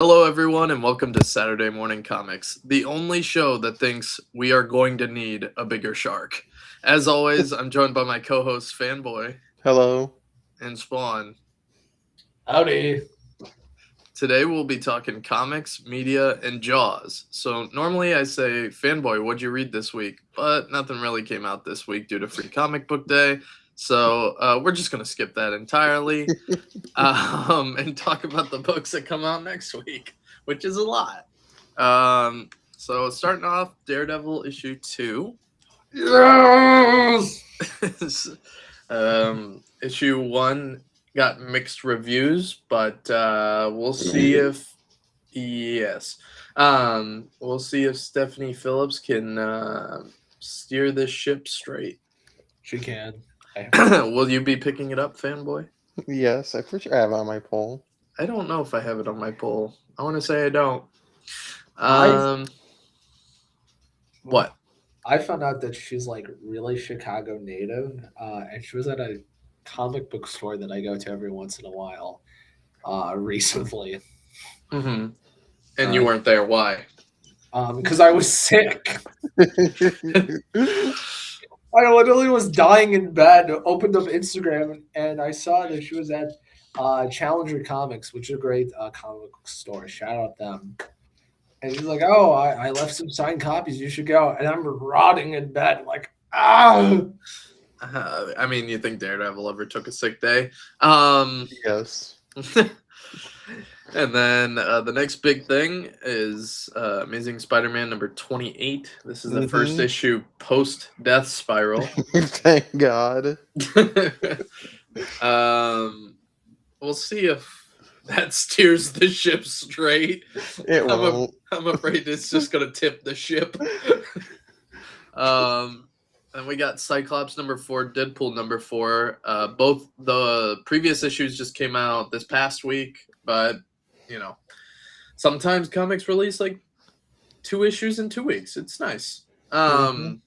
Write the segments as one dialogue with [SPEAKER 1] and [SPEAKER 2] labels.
[SPEAKER 1] Hello, everyone, and welcome to Saturday Morning Comics, the only show that thinks we are going to need a bigger shark. As always, I'm joined by my co hosts, Fanboy
[SPEAKER 2] Hello.
[SPEAKER 1] and Spawn.
[SPEAKER 3] Howdy.
[SPEAKER 1] Today, we'll be talking comics, media, and Jaws. So, normally I say, Fanboy, what'd you read this week? But nothing really came out this week due to Free Comic Book Day. So, we're just going to skip that entirely and talk about the books that come out next week, which is a lot. So starting off, Daredevil issue 2.
[SPEAKER 3] Yes.
[SPEAKER 1] Issue 1 got mixed reviews, but we'll see if we'll see if Stephanie Phillips can steer this ship straight.
[SPEAKER 3] She can.
[SPEAKER 1] Will you be picking it up, Fanboy?
[SPEAKER 2] Yes, I for sure have it on my poll.
[SPEAKER 1] I don't know if I have it on my poll. I want to say I don't. What?
[SPEAKER 3] I found out that she's like really Chicago native, and she was at a comic book store that I go to every once in a while. Recently,
[SPEAKER 1] Mm-hmm. And you weren't there. Why?
[SPEAKER 3] because I was sick. I literally was dying in bed. Opened up Instagram and I saw that she was at Challenger Comics, which is a great comic book store. Shout out them. And she's like, "Oh, I left some signed copies. You should go." And I'm rotting in bed, like, ah.
[SPEAKER 1] I mean, you think Daredevil ever took a sick day?
[SPEAKER 2] Yes.
[SPEAKER 1] And then the next big thing is Amazing Spider-Man number 28. This is the first issue post-Death Spiral.
[SPEAKER 2] Thank God.
[SPEAKER 1] We'll see if that steers the ship straight.
[SPEAKER 2] It won't.
[SPEAKER 1] I'm afraid it's just gonna tip the ship. And we got Cyclops number 4, Deadpool number 4. Both the previous issues just came out this past week, but you know, sometimes comics release like 2 issues in 2 weeks. It's nice. Then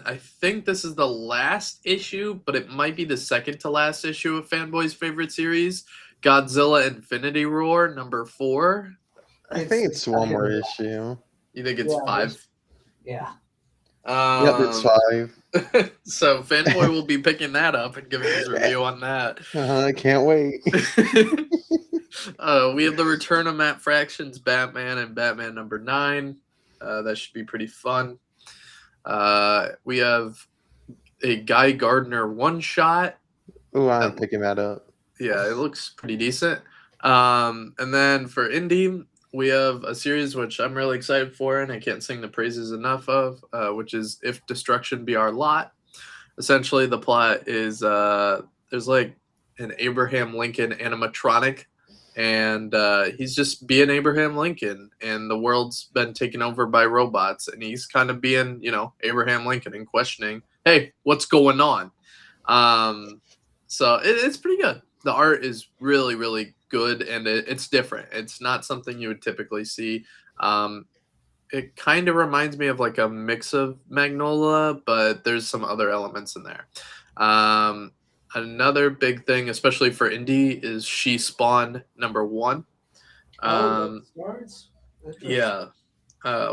[SPEAKER 1] I think this is the last issue, but it might be the second to last issue of Fanboy's favorite series, Godzilla Infinity Roar number 4.
[SPEAKER 2] I think it's one more issue.
[SPEAKER 1] You think it's 5?
[SPEAKER 3] Yeah.
[SPEAKER 2] Yep, it's 5.
[SPEAKER 1] So Fanboy will be picking that up and giving his review on that.
[SPEAKER 2] I can't wait.
[SPEAKER 1] We have the return of Matt Fraction's Batman and Batman number 9. That should be pretty fun. We have a Guy Gardner one-shot.
[SPEAKER 2] Ooh, I'm picking that up.
[SPEAKER 1] Yeah, it looks pretty decent. And then for Indie, we have a series which I'm really excited for, and I can't sing the praises enough of, which is If Destruction Be Our Lot. Essentially, the plot is there's like an Abraham Lincoln animatronic, and he's just being Abraham Lincoln, and the world's been taken over by robots, and he's kind of being, Abraham Lincoln and questioning, hey, what's going on? So it's pretty good. The art is really, really good, and it's different. It's not something you would typically see. It kind of reminds me of like a mix of Magnolia, but there's some other elements in there. Another big thing, especially for indie, is She Spawn number 1. Yeah.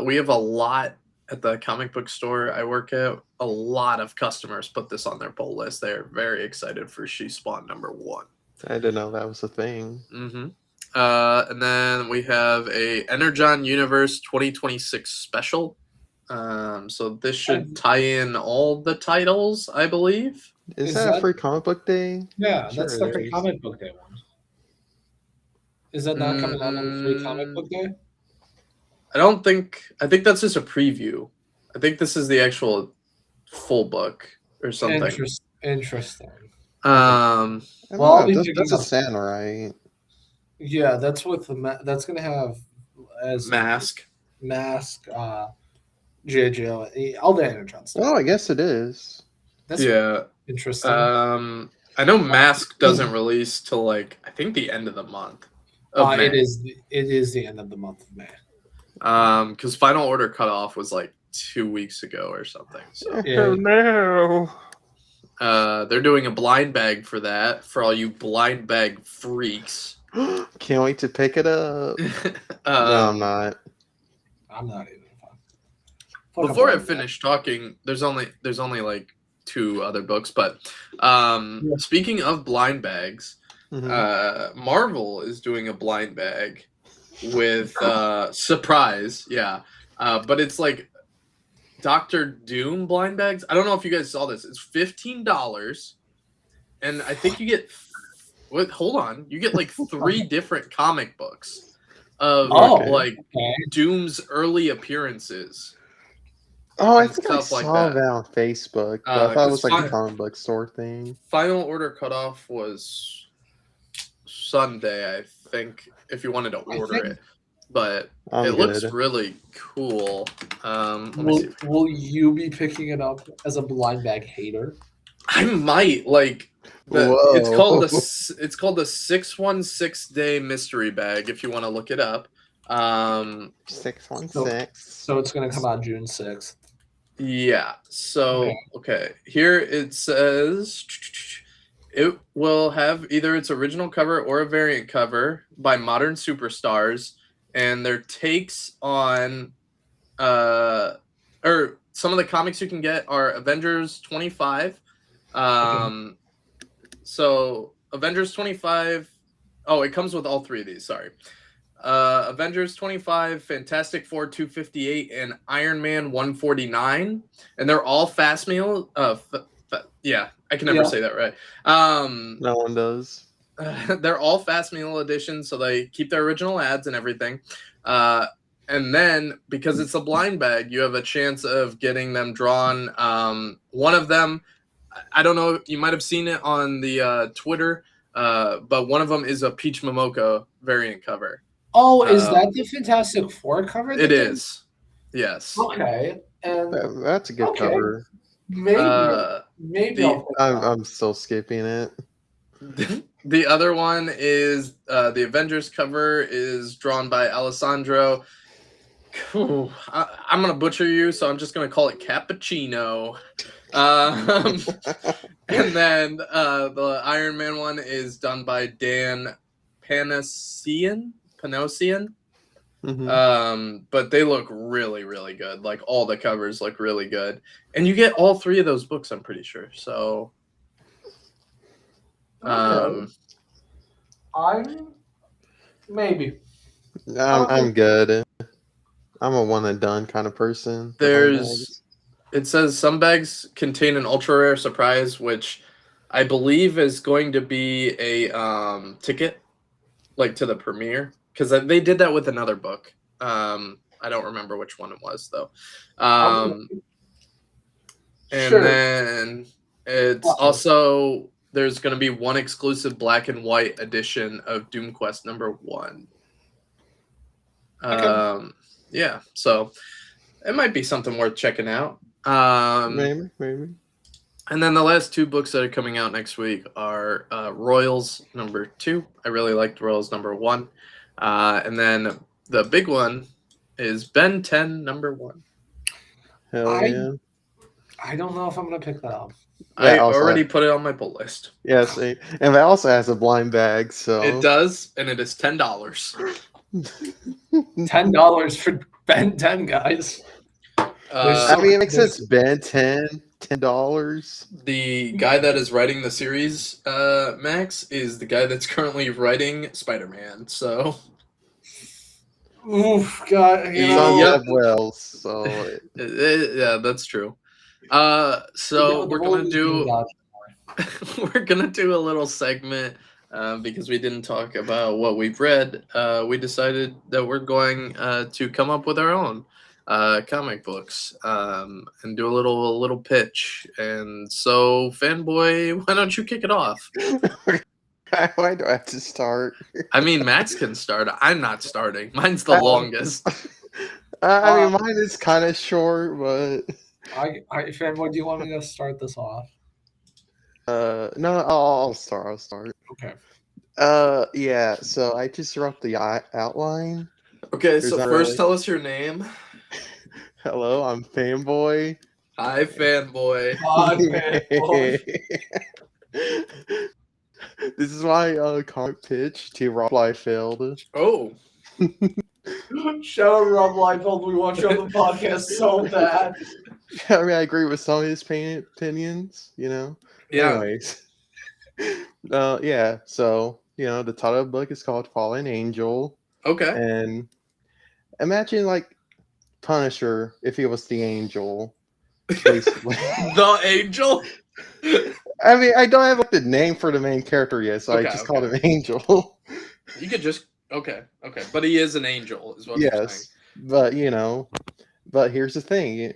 [SPEAKER 1] We have a lot at the comic book store I work at. A lot of customers put this on their poll list. They're very excited for She Spawn number 1.
[SPEAKER 2] I didn't know that was a thing.
[SPEAKER 1] Mm-hmm. And then we have a Energon Universe 2026 special. So this should tie in all the titles, I believe.
[SPEAKER 2] Is that a free comic book day?
[SPEAKER 3] Yeah,
[SPEAKER 2] Sure
[SPEAKER 3] that's the
[SPEAKER 2] it
[SPEAKER 3] free
[SPEAKER 2] is.
[SPEAKER 3] comic book day one. Is that not coming out on free comic book day?
[SPEAKER 1] I think that's just a preview. I think this is the actual full book or something.
[SPEAKER 3] Interesting.
[SPEAKER 2] I don't
[SPEAKER 3] Well,
[SPEAKER 2] know, that's a San, right?
[SPEAKER 3] Yeah, that's with that's gonna have as
[SPEAKER 1] Mask.
[SPEAKER 3] G.I. Joe, all the Energon stuff.
[SPEAKER 2] Well, I guess it is.
[SPEAKER 3] That's interesting.
[SPEAKER 1] I know Mask doesn't release till like I think the end of the month. May.
[SPEAKER 3] It is the end of the month of May.
[SPEAKER 1] Because Final Order cutoff was like 2 weeks ago or something. So
[SPEAKER 3] Yeah.
[SPEAKER 2] no.
[SPEAKER 1] they're doing a blind bag for that for all you blind bag freaks.
[SPEAKER 2] Can't wait to pick it up. No, I'm not.
[SPEAKER 3] I'm not even. Fuck
[SPEAKER 1] Before I
[SPEAKER 3] up,
[SPEAKER 1] finish talking, there's only like 2 other books, but
[SPEAKER 3] Yeah.
[SPEAKER 1] speaking of blind bags,
[SPEAKER 2] Mhm.
[SPEAKER 1] Marvel is doing a blind bag with surprise, yeah. But it's like Doctor Doom blind bags. I don't know if you guys saw this. It's $15, and I think you get what? Hold on, you get like 3 different comic books of
[SPEAKER 3] Oh,
[SPEAKER 2] Okay.
[SPEAKER 1] like
[SPEAKER 3] okay.
[SPEAKER 1] Doom's early appearances.
[SPEAKER 2] Oh, I
[SPEAKER 1] and
[SPEAKER 2] think I
[SPEAKER 1] stuff like
[SPEAKER 2] saw
[SPEAKER 1] that.
[SPEAKER 2] that on Facebook, but I thought it
[SPEAKER 1] 'Cause
[SPEAKER 2] was like a comic book store thing.
[SPEAKER 1] Final order cutoff was Sunday, I think, if you wanted to order
[SPEAKER 3] think-
[SPEAKER 1] it. But
[SPEAKER 2] I'm
[SPEAKER 1] it looks
[SPEAKER 2] good.
[SPEAKER 1] really cool. Let me see.
[SPEAKER 3] Will you be picking it up as a blind bag hater?
[SPEAKER 1] I might like.
[SPEAKER 2] Whoa.
[SPEAKER 1] It's called the 616 day mystery bag. If you want to look it up.
[SPEAKER 2] 616.
[SPEAKER 3] So it's gonna come out June 6th.
[SPEAKER 1] Yeah. So okay, here it says it will have either its original cover or a variant cover by modern superstars, and their takes on or some of the comics you can get are Avengers 25. So Avengers 25. Oh, it comes with all 3 of these. Sorry. Avengers 25, Fantastic Four 258, and Iron Man 149, and they're all fast meal. Yeah, I can never say that right.
[SPEAKER 2] No one does.
[SPEAKER 1] They're all fast meal editions, so they keep their original ads and everything. And then because it's a blind bag, you have a chance of getting them drawn. One of them, I don't know, you might have seen it on the Twitter, but one of them is a Peach Momoko variant cover.
[SPEAKER 3] Oh, is that the Fantastic Four cover?
[SPEAKER 1] It is. Yes.
[SPEAKER 3] Okay, and
[SPEAKER 2] That's a good cover.
[SPEAKER 3] maybe
[SPEAKER 1] the-
[SPEAKER 2] I'm still skipping it.
[SPEAKER 1] The other one is the Avengers cover is drawn by Alessandro. I'm gonna butcher you, so I'm just gonna call it Cappuccino. And then the Iron Man one is done by Dan Panosian. But they look really, really good. Like all the covers look really good, and you get all 3 of those books. I'm pretty sure. So,
[SPEAKER 3] I'm maybe.
[SPEAKER 2] I'm good. I'm a one and done kind of person.
[SPEAKER 1] It says some bags contain an ultra rare surprise, which I believe is going to be a ticket, like to the premiere, because they did that with another book. I don't remember which one it was though. Then it's also there's going to be one exclusive black and white edition of Doom Quest #1. Yeah, so it might be something worth checking out.
[SPEAKER 2] Maybe.
[SPEAKER 1] And then the last 2 books that are coming out next week are Royals #2. I really liked Royals #1. And then the big one is Ben 10 #1.
[SPEAKER 2] Hell yeah.
[SPEAKER 3] I don't know if I'm gonna pick that up.
[SPEAKER 1] I already put it on my pull list.
[SPEAKER 2] Yes, and it also has a blind bag, so
[SPEAKER 1] it does, and it is $10.
[SPEAKER 3] $10 for Ben 10, guys.
[SPEAKER 2] I mean, it makes sense. Ben $10.
[SPEAKER 1] The guy that is writing the series, Max, is the guy that's currently writing Spider-Man. So,
[SPEAKER 3] oof, God,
[SPEAKER 2] Well, so
[SPEAKER 1] yeah, that's true. So we're gonna do we're gonna do a little segment. Because we didn't talk about what we've read, we decided that we're going to come up with our own comic books and do a little pitch. And so, Fanboy, why don't you kick it off?
[SPEAKER 2] Why do I have to start?
[SPEAKER 1] I mean, Max can start. I'm not starting. Mine's the longest.
[SPEAKER 2] I mean, mine is kind of short, but
[SPEAKER 3] Fanboy, do you want me to start this off?
[SPEAKER 2] no, I'll start.
[SPEAKER 3] Okay.
[SPEAKER 2] Yeah. So I just wrote the outline.
[SPEAKER 1] Okay, so first tell us your name.
[SPEAKER 2] Hello, I'm Fanboy.
[SPEAKER 1] Hi, Fanboy.
[SPEAKER 3] Hi, Fanboy.
[SPEAKER 2] This is my comic pitch to Rob Liefeld.
[SPEAKER 1] Oh,
[SPEAKER 3] Shout out Rob Liefeld. We want you on the podcast so bad.
[SPEAKER 2] I mean, I agree with some of his opinions, you know.
[SPEAKER 1] yeah.
[SPEAKER 2] Anyways, yeah. So the title of the book is called Fallen Angel,
[SPEAKER 1] Okay.
[SPEAKER 2] and imagine like Punisher if he was the angel, basically.
[SPEAKER 1] The Angel.
[SPEAKER 2] I mean, I don't have like the name for the main character yet, so I
[SPEAKER 1] Okay,
[SPEAKER 2] just
[SPEAKER 1] okay.
[SPEAKER 2] called him Angel.
[SPEAKER 1] You could just okay, but he is an angel, is what you're saying.
[SPEAKER 2] Yes, but but here's the thing.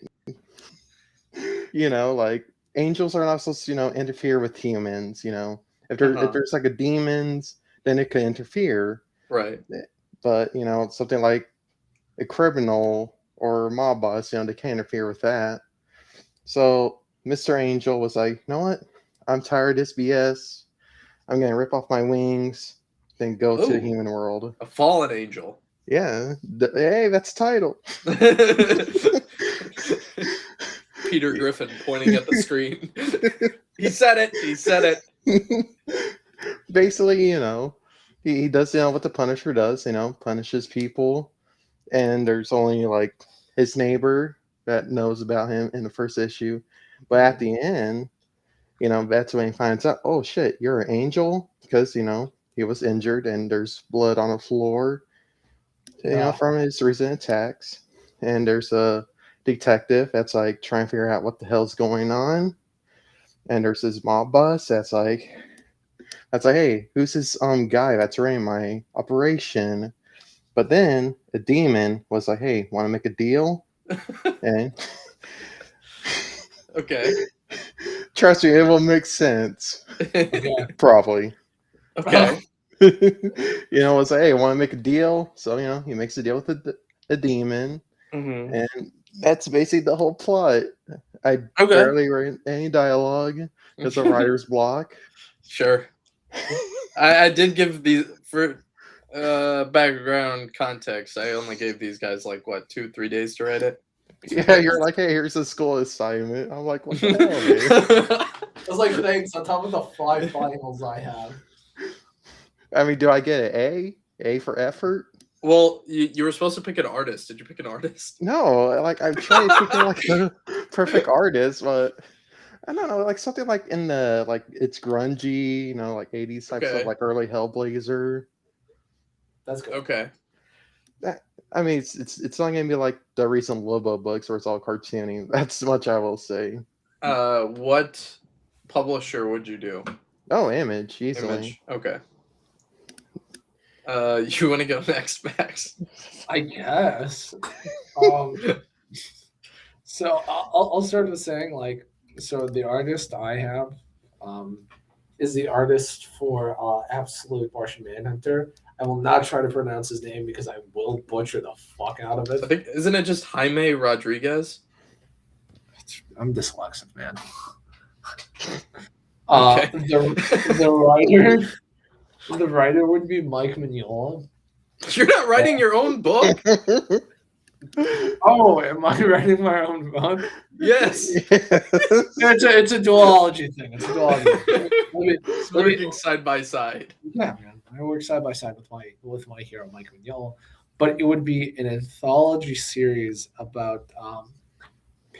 [SPEAKER 2] Like angels are not supposed to, interfere with humans. If there's like a demons, then it could interfere.
[SPEAKER 1] Right.
[SPEAKER 2] But something like a criminal or a mob boss, they can't interfere with that. So Mr. Angel was like, you know what? I'm tired of this BS. I'm gonna rip off my wings, then go to the
[SPEAKER 1] Ooh.
[SPEAKER 2] human world.
[SPEAKER 1] A fallen angel.
[SPEAKER 2] Yeah. Hey, that's the title.
[SPEAKER 1] Peter Griffin pointing at the screen. He said it.
[SPEAKER 2] Basically, he does what the Punisher does, punishes people. And there's only like his neighbor that knows about him in the first issue. But at the end, that's when he finds out, oh shit, you're an angel, because he was injured and there's blood on the floor, from his recent attacks. And there's a detective that's like trying to figure out what the hell's going on. And there's this mob boss that's like, hey, who's this guy that's running my operation? But then a demon was like, hey, want to make a deal? And
[SPEAKER 1] Okay.
[SPEAKER 2] trust me, it will make sense.
[SPEAKER 3] Yeah.
[SPEAKER 2] Probably.
[SPEAKER 1] Okay.
[SPEAKER 2] It's like, hey, want to make a deal? So, he makes a deal with the demon.
[SPEAKER 1] Mm-hmm.
[SPEAKER 2] And that's basically the whole plot. I barely write any dialogue because of writer's block.
[SPEAKER 1] Sure. I did give these for background context. I only gave these guys like 2-3 days to write it.
[SPEAKER 2] Yeah, you're like, hey, here's a school assignment. I'm like, what the hell, man?
[SPEAKER 3] I was like, thanks. On top of the 5 finals I have.
[SPEAKER 2] I mean, do I get an A? A for effort?
[SPEAKER 1] Well, you were supposed to pick an artist. Did you pick an artist?
[SPEAKER 2] No, like I'm trying to pick like the perfect artist, but I don't know, like something like in the like it's grungy, like 80s type stuff, like early Hellblazer.
[SPEAKER 3] That's good.
[SPEAKER 1] Okay.
[SPEAKER 2] I mean, it's not gonna be like the recent Lobo books where it's all cartoony. That's much I will say.
[SPEAKER 1] What publisher would you do?
[SPEAKER 2] Oh, Image, easily.
[SPEAKER 1] Image. Okay. You want to go next, Max?
[SPEAKER 3] I guess. So I'll start with saying so the artist I have is the artist for Absolute Martian Manhunter. I will not try to pronounce his name because I will butcher the fuck out of it.
[SPEAKER 1] I think isn't it just Jaime Rodriguez?
[SPEAKER 3] I'm dyslexic, man.
[SPEAKER 1] Okay.
[SPEAKER 3] The writer would be Mike Mignola.
[SPEAKER 1] You're not writing your own book?
[SPEAKER 3] Oh, am I writing my own book?
[SPEAKER 1] Yes.
[SPEAKER 3] It's a duology thing. It's a duology.
[SPEAKER 1] It's working side by side.
[SPEAKER 3] Yeah, man. I work side by side with my hero Mike Mignola, but it would be an anthology series about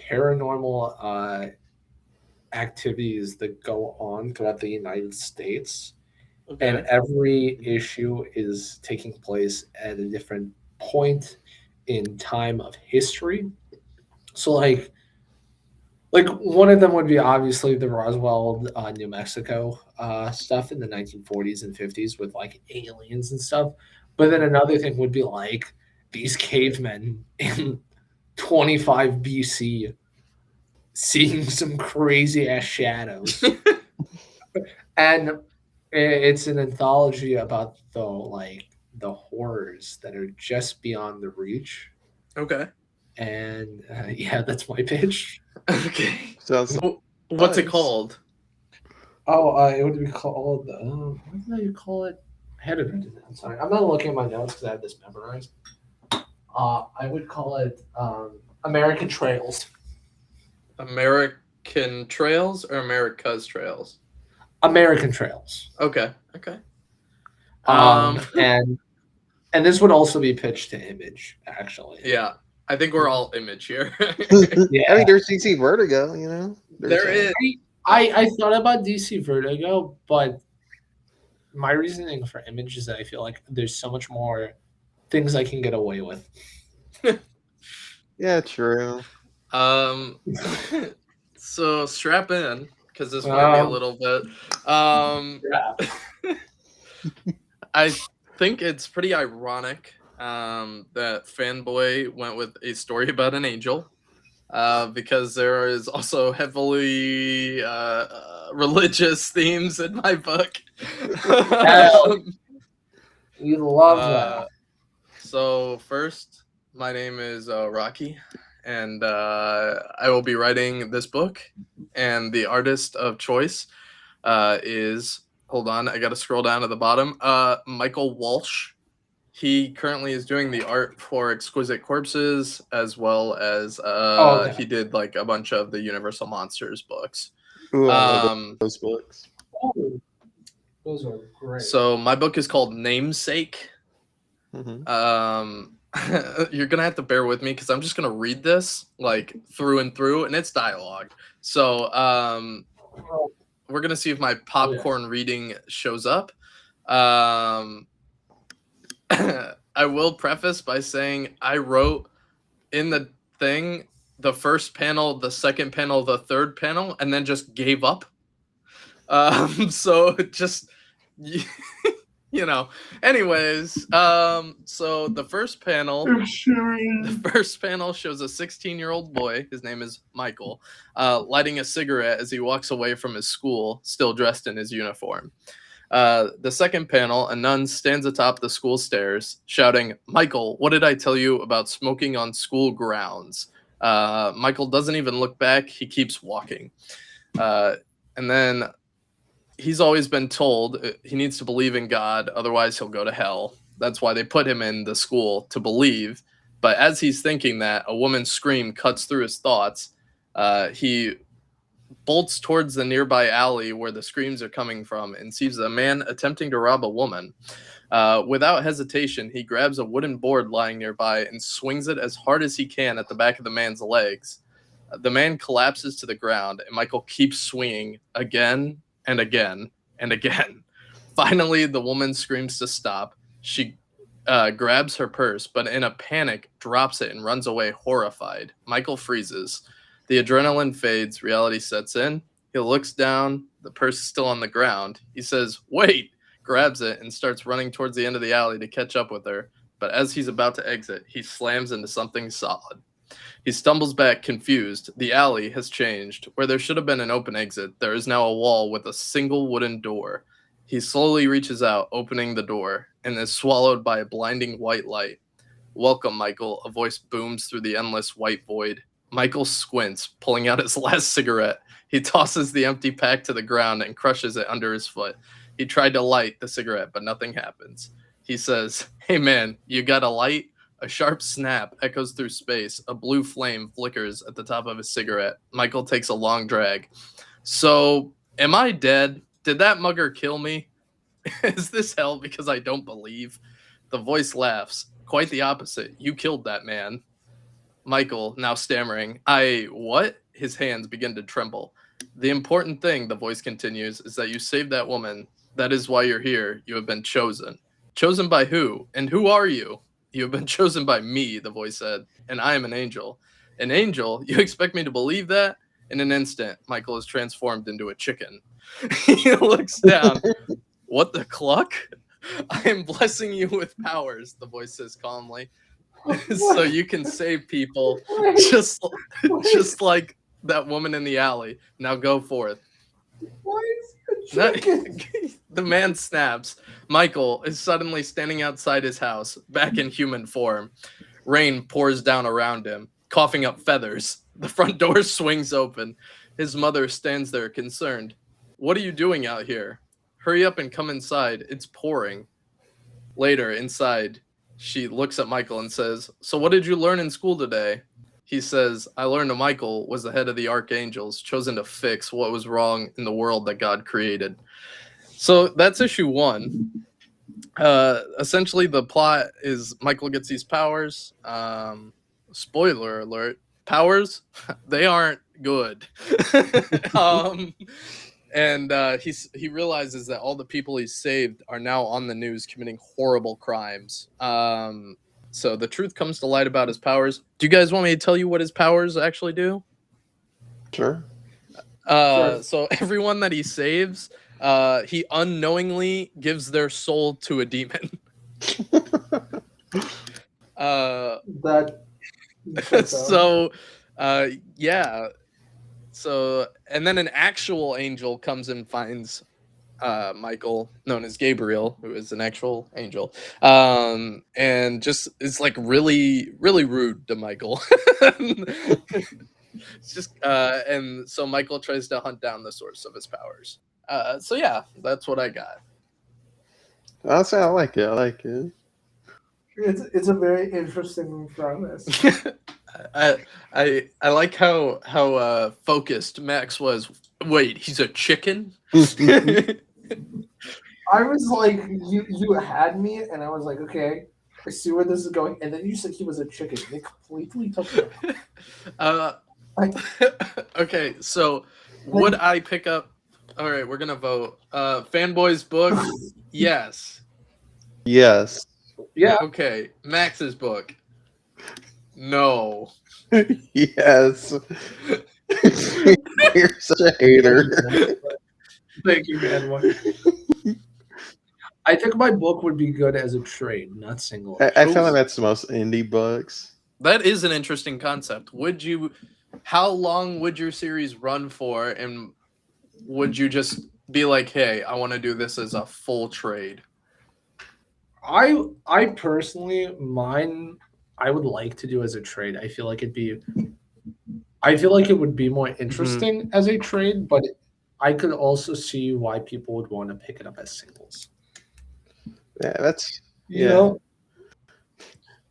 [SPEAKER 3] paranormal activities that go on throughout the United States.
[SPEAKER 1] Okay.
[SPEAKER 3] And every issue is taking place at a different point in time of history. So like one of them would be obviously the Roswell, New Mexico stuff in the 1940s and 50s with like aliens and stuff. But then another thing would be like these cavemen in 25 BC seeing some crazy ass shadows. And it's an anthology about the horrors that are just beyond the reach.
[SPEAKER 1] Okay.
[SPEAKER 3] And yeah, that's my pitch.
[SPEAKER 1] Okay.
[SPEAKER 2] Sounds
[SPEAKER 1] What's it
[SPEAKER 2] nice.
[SPEAKER 1] called?
[SPEAKER 3] Oh, it would be called. What did you call it? I had it written down. Sorry, I'm not looking at my notes because I have this memorized. I would call it American Trails.
[SPEAKER 1] American Trails or America's Trails?
[SPEAKER 3] American Trails.
[SPEAKER 1] Okay.
[SPEAKER 3] Um, and and this would also be pitched to Image, actually.
[SPEAKER 1] Yeah, I think we're all Image here.
[SPEAKER 3] Yeah.
[SPEAKER 2] I mean, there's DC Vertigo, you know. There's,
[SPEAKER 1] There is.
[SPEAKER 3] I thought about DC Vertigo, but my reasoning for Image is that I feel like there's so much more things I can get away with.
[SPEAKER 2] Yeah, true.
[SPEAKER 1] So strap in because this might be a little bit.
[SPEAKER 3] Yeah.
[SPEAKER 1] I think it's pretty ironic that Fanboy went with a story about an angel, because there is also heavily religious themes in my book.
[SPEAKER 3] You love that.
[SPEAKER 1] So first, my name is Rocky, and I will be writing this book, and the artist of choice is, hold on, I got to scroll down to the bottom, Michael Walsh. He currently is doing the art for Exquisite Corpses, as well as
[SPEAKER 3] Okay.
[SPEAKER 1] he did like a bunch of the Universal Monsters books.
[SPEAKER 2] Ooh, I love those books.
[SPEAKER 3] Oh, those are great.
[SPEAKER 1] So my book is called Namesake.
[SPEAKER 2] Mhm.
[SPEAKER 1] You're gonna have to bear with me because I'm just gonna read this like through and through, and it's dialogue. So we're gonna see if my popcorn reading shows up. I will preface by saying I wrote in the thing the first panel, the second panel, the third panel, and then just gave up. So just you know. Anyways, so the first panel shows a 16-year-old boy, his name is Michael, lighting a cigarette as he walks away from his school, still dressed in his uniform. The second panel, a nun stands atop the school stairs, shouting, "Michael, what did I tell you about smoking on school grounds?" Michael doesn't even look back. He keeps walking. And then he's always been told he needs to believe in God, otherwise he'll go to hell. That's why they put him in the school, to believe. But as he's thinking that, a woman's scream cuts through his thoughts. He bolts towards the nearby alley where the screams are coming from and sees a man attempting to rob a woman. Without hesitation, he grabs a wooden board lying nearby and swings it as hard as he can at the back of the man's legs. The man collapses to the ground, and Michael keeps swinging again and again and again. Finally, the woman screams to stop. She grabs her purse, but in a panic, drops it and runs away horrified. Michael freezes. The adrenaline fades. Reality sets in. He looks down. The purse is still on the ground. He says, "Wait!" grabs it and starts running towards the end of the alley to catch up with her. But as he's about to exit, he slams into something solid. He stumbles back, confused. The alley has changed. Where there should have been an open exit, there is now a wall with a single wooden door. He slowly reaches out, opening the door, and is swallowed by a blinding white light. "Welcome, Michael," a voice booms through the endless white void. Michael squints, pulling out his last cigarette. He tosses the empty pack to the ground and crushes it under his foot. He tried to light the cigarette, but nothing happens. He says, "Hey man, you got a light?" A sharp snap echoes through space. A blue flame flickers at the top of his cigarette. Michael takes a long drag. "So, am I dead? Did that mugger kill me? Is this hell because I don't believe?" The voice laughs. "Quite the opposite. You killed that man." Michael, now stammering, what?" His hands begin to tremble. "The important thing," the voice continues, "is that you saved that woman. That is why you're here. You have been chosen." "Chosen by who? And who are you?" "You have been chosen by me," the voice said, "and I am an angel." "An angel? You expect me to believe that?" In an instant, Michael is transformed into a chicken. He looks down. "What the cluck?" "I am blessing you with powers," the voice says calmly. "So you can save people, just like that woman in the alley. Now go forth." The man snaps. Michael is suddenly standing outside his house, back in human form. Rain pours down around him, coughing up feathers. The front door swings open. His mother stands there, concerned. "What are you doing out here? Hurry up and come inside. It's pouring." Later, inside, she looks at Michael and says, "So what did you learn in school today?" he says, I learned that Michael was the head of the archangels, chosen to fix what was wrong in the world that God created. So that's issue 1. Essentially, the plot is Michael gets these powers. Spoiler alert: powers, they aren't good. And he realizes that all the people he's saved are now on the news committing horrible crimes. So the truth comes to light about his powers. Do you guys want me to tell you what his powers actually do?
[SPEAKER 2] Sure.
[SPEAKER 3] Sure.
[SPEAKER 1] So everyone that he saves, he unknowingly gives their soul to a demon.
[SPEAKER 3] That.
[SPEAKER 1] So, yeah. So, and then an actual angel comes and finds Michael, known as Gabriel, who is an actual angel, and just is like really, really rude to Michael. It's just, and so Michael tries to hunt down the source of his powers. So yeah, that's what I got.
[SPEAKER 2] Honestly, I like it. I like it.
[SPEAKER 3] It's a very interesting premise.
[SPEAKER 1] I like how focused Max was. Wait, he's a chicken?
[SPEAKER 3] I was like, you had me, and I was like, okay, I see where this is going. And then you said he was a chicken. They completely took it.
[SPEAKER 1] Okay, so would I pick up? All right, we're gonna vote. Fanboy's book, yes.
[SPEAKER 2] Yes.
[SPEAKER 3] Yeah.
[SPEAKER 1] Okay, Max's book, no.
[SPEAKER 2] Yes. You're such a hater.
[SPEAKER 3] Thank you, man. I think my book would be good as a trade, not single.
[SPEAKER 2] I feel like that's the most indie books.
[SPEAKER 1] That is an interesting concept. How long would your series run for, and would you just be like, hey, I want to do this as a full trade?
[SPEAKER 3] I personally, mine, I would like to do as a trade. I feel like it would be more interesting as a trade, but I could also see why people would want to pick it up as singles.
[SPEAKER 2] Yeah, that's
[SPEAKER 3] You know?